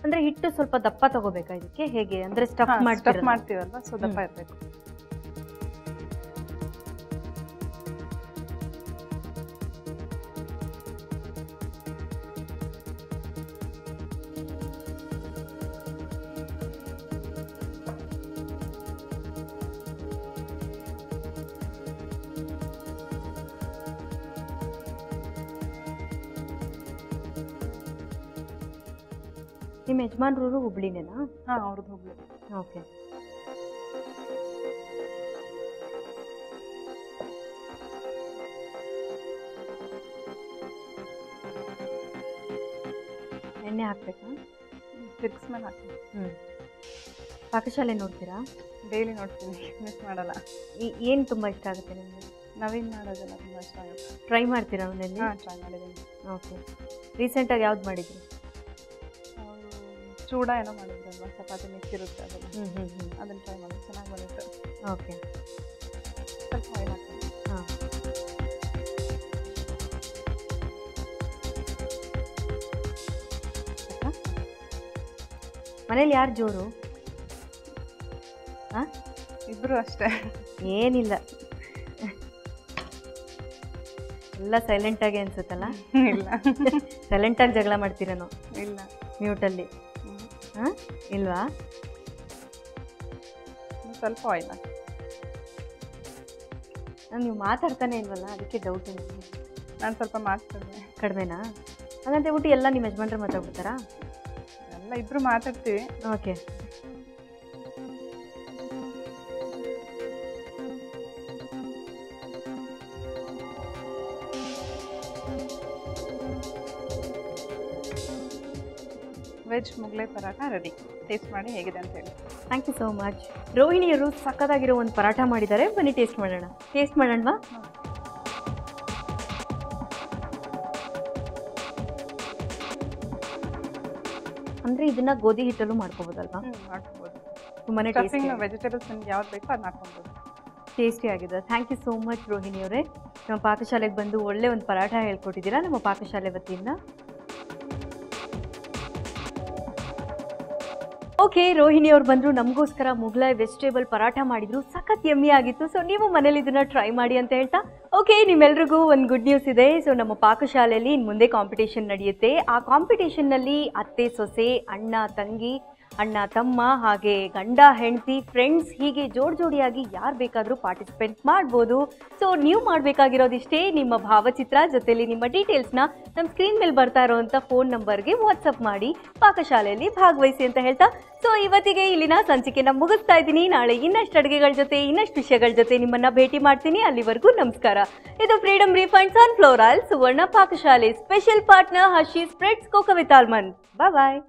ಅಂದ್ರೆ ಹಿಟ್ಟು ಸ್ವಲ್ಪ ದಪ್ಪ ತಗೋಬೇಕಾ ಇದಕ್ಕೆ? ಹೇಗೆ ಅಂದ್ರೆ ಸ್ಟಫ್ ಮಾಡ್ತೀವಲ್ವಾ, ಸೊ ದಪ್ಪ ಇರಬೇಕು. ನಿಮ್ಮ ಯಜಮಾನ್ರೂರು ಹುಬ್ಳಿನೇನಾ? ಹಾಂ, ಅವ್ರದ್ದು ಹುಬ್ಳಿ. ಓಕೆ. ಎಣ್ಣೆ ಹಾಕ್ಬೇಕಾ? ತಿರ್ಗಿಸ್ಮೇಲೆ ಹಾಕ್ತೀನಿ. ಪಾಕಶಾಲೆ ನೋಡ್ತೀರಾ? ಡೈಲಿ ನೋಡ್ತೀನಿ, ಮಿಸ್ ಮಾಡಲ್ಲ. ಏನು ತುಂಬ ಇಷ್ಟ ಆಗುತ್ತೆ ನಿಮಗೆ? ನವೀನ್ ಮಾಡೋದೆಲ್ಲ ತುಂಬ ಇಷ್ಟ ಆಗುತ್ತೆ. ಟ್ರೈ ಮಾಡ್ತೀರಾ ಅವನಲ್ಲಿ? ಹಾಂ, ಟ್ರೈ ಮಾಡಿದ್ದೀನಿ. ಓಕೆ. ರೀಸೆಂಟಾಗಿ ಯಾವ್ದು ಮಾಡಿದ್ರಿ? ಚೂಡ ಏನೋ ಮಾಡಿದ್ರಲ್ವ, ಚಪಾತಿ ಮಿಕ್ಸ್ ಇರುತ್ತೆ ಅದನ್ನು. ಅದನ್ನು ಟ್ರೈ ಮಾಡಿ, ಚೆನ್ನಾಗಿ ಬಂದಿತ್ತು. ಓಕೆ. ಸ್ವಲ್ಪ ಆಯಿಲ್ ಹಾಕ್ತೀನಿ. ಹಾಂ. ಮನೇಲಿ ಯಾರು ಜೋರು? ಹಾಂ, ಇಬ್ಬರು ಅಷ್ಟೇ. ಏನಿಲ್ಲ, ಎಲ್ಲ ಸೈಲೆಂಟಾಗಿ ಅನ್ಸುತ್ತಲ್ಲ? ಇಲ್ಲ, ಸೈಲೆಂಟಾಗಿ ಜಗಳ ಮಾಡ್ತೀರೇನೋ? ಇಲ್ಲ, ಮ್ಯೂಟಲ್ಲಿ. ಹಾಂ, ಇಲ್ವಾ? ಸ್ವಲ್ಪ ಆಯಿಲ್ ಹಾಕಿ. ನೀವು ಮಾತಾಡ್ತಾನೆ ಇಲ್ವಲ್ಲ, ಅದಕ್ಕೆ ಡೌಟ್ ಇದೆ. ನಾನು ಸ್ವಲ್ಪ ಮಾತಾಡ್ತೀನಿ. ಕಡಿಮೆನಾ? ಹಾಗಂತ ಊಟಿ ಎಲ್ಲ ನಿಮ್ಮ ಯಜಮಾನ್ರೆ ಮಾತಾಡ್ಬಿಡ್ತಾರಾ? ಎಲ್ಲ ಇಬ್ಬರು ಮಾತಾಡ್ತೀವಿ. Okay. Veg Mughlai paratha ready. Taste ಮಾಡಿ ಹೇಗಿದೆ ಅಂತ ಹೇಳಿ. Thank you so much. ರೋಹಿಣಿಯವರು ಸಕ್ಕತ್ತಾಗಿರೋ ಒಂದು ಪರಾಠ ಮಾಡಿದ್ದಾರೆ, ಬನ್ನಿ ಟೇಸ್ಟ್ ಮಾಡೋಣ. ಟೇಸ್ಟ್ ಮಾಡೋಣವಾ? ಅಂದರೆ ಇದನ್ನ ಗೋಧಿ ಹಿಟ್ಟಲ್ಲೂ ಮಾಡ್ಕೋಬೋದಲ್ವಾ? ಮಾಡ್ಕೊಬೋದು. ತುಂಬಾ ವೆಜಿಟೇಬಲ್ಸ್ ನಿಮ್ಗೆ ಯಾವ್ದು ಬೇಕೋ ಅದು ಮಾಡ್ಕೊಬೋದು. ಟೇಸ್ಟಿ ಆಗಿದೆ. ಥ್ಯಾಂಕ್ ಯು ಸೋ ಮಚ್ ರೋಹಿಣಿಯವರೇ. ನಮ್ಮ ಪಾಕಶಾಲೆಗೆ ಬಂದು ಒಳ್ಳೆ ಒಂದು ಪರಾಠ ಹೇಳ್ಕೊಟ್ಟಿದ್ದೀರಾ ನಮ್ಮ ಪಾಕಶಾಲೆ ವತಿಯಿಂದ. ಓಕೆ, ರೋಹಿಣಿ ಅವ್ರು ಬಂದರು, ನಮಗೋಸ್ಕರ ಮುಗ್ಲಾಯ್ ವೆಜಿಟೇಬಲ್ ಪರಾಠ ಮಾಡಿದ್ರು, ಸಖತ್ ಯಮ್ಮಿ ಆಗಿತ್ತು. ಸೊ ನೀವು ಮನೇಲಿ ಇದನ್ನು ಟ್ರೈ ಮಾಡಿ ಅಂತ ಹೇಳ್ತಾ, ಓಕೆ, ನಿಮ್ಮೆಲ್ರಿಗೂ ಒಂದು ಗುಡ್ ನ್ಯೂಸ್ ಇದೆ. ಸೊ ನಮ್ಮ ಪಾಕಶಾಲೆಯಲ್ಲಿ ಇನ್ನು ಮುಂದೆ ಕಾಂಪಿಟೇಷನ್ ನಡೆಯುತ್ತೆ. ಆ ಕಾಂಪಿಟೇಷನ್ನಲ್ಲಿ ಅತ್ತೆ ಸೊಸೆ, ಅಣ್ಣ ತಂಗಿ ಅಣ್ಣ ತಮ್ಮ ಹಾಗೆ ಗಂಡ ಹೆಂಡತಿ ಫ್ರೆಂಡ್ಸ್ ಹೀಗೆ ಜೋಡಿಯಾಗಿ ಯಾರು ಬೇಕಾದರೂ ಪಾರ್ಟಿಸಿಪೇಟ್ ಮಾಡ್ಬೋದು. ಸೊ ನೀವು ಮಾಡಬೇಕಾಗಿರೋದಿಷ್ಟೇ, ನಿಮ್ಮ ಭಾವಚಿತ್ರ ಜೊತೆಲಿ ನಿಮ್ಮ ಡೀಟೇಲ್ಸ್ನ ನಮ್ಮ ಸ್ಕ್ರೀನ್ ಮೇಲೆ ಬರ್ತಾ ಇರೋವಂಥ ಫೋನ್ ನಂಬರ್ಗೆ ವಾಟ್ಸಪ್ ಮಾಡಿ ಪಾಕಶಾಲೆಯಲ್ಲಿ ಭಾಗವಹಿಸಿ ಅಂತ ಹೇಳ್ತಾ ಸೊ ಇವತ್ತಿಗೆ ಇಲ್ಲಿನ ಸಂಚಿಕೆನ ಮುಗಿಸ್ತಾ ಇದ್ದೀನಿ. ನಾಳೆ ಇನ್ನಷ್ಟು ಅಡುಗೆಗಳ ಜೊತೆ ಇನ್ನಷ್ಟು ವಿಷಯಗಳ ಜೊತೆ ನಿಮ್ಮನ್ನ ಭೇಟಿ ಮಾಡ್ತೀನಿ. ಅಲ್ಲಿವರೆಗೂ ನಮಸ್ಕಾರ. ಇದು Freedom refined sunflower oil Suvarna Pakashale special partner Hershey's spreads cocoa with almond. Bye.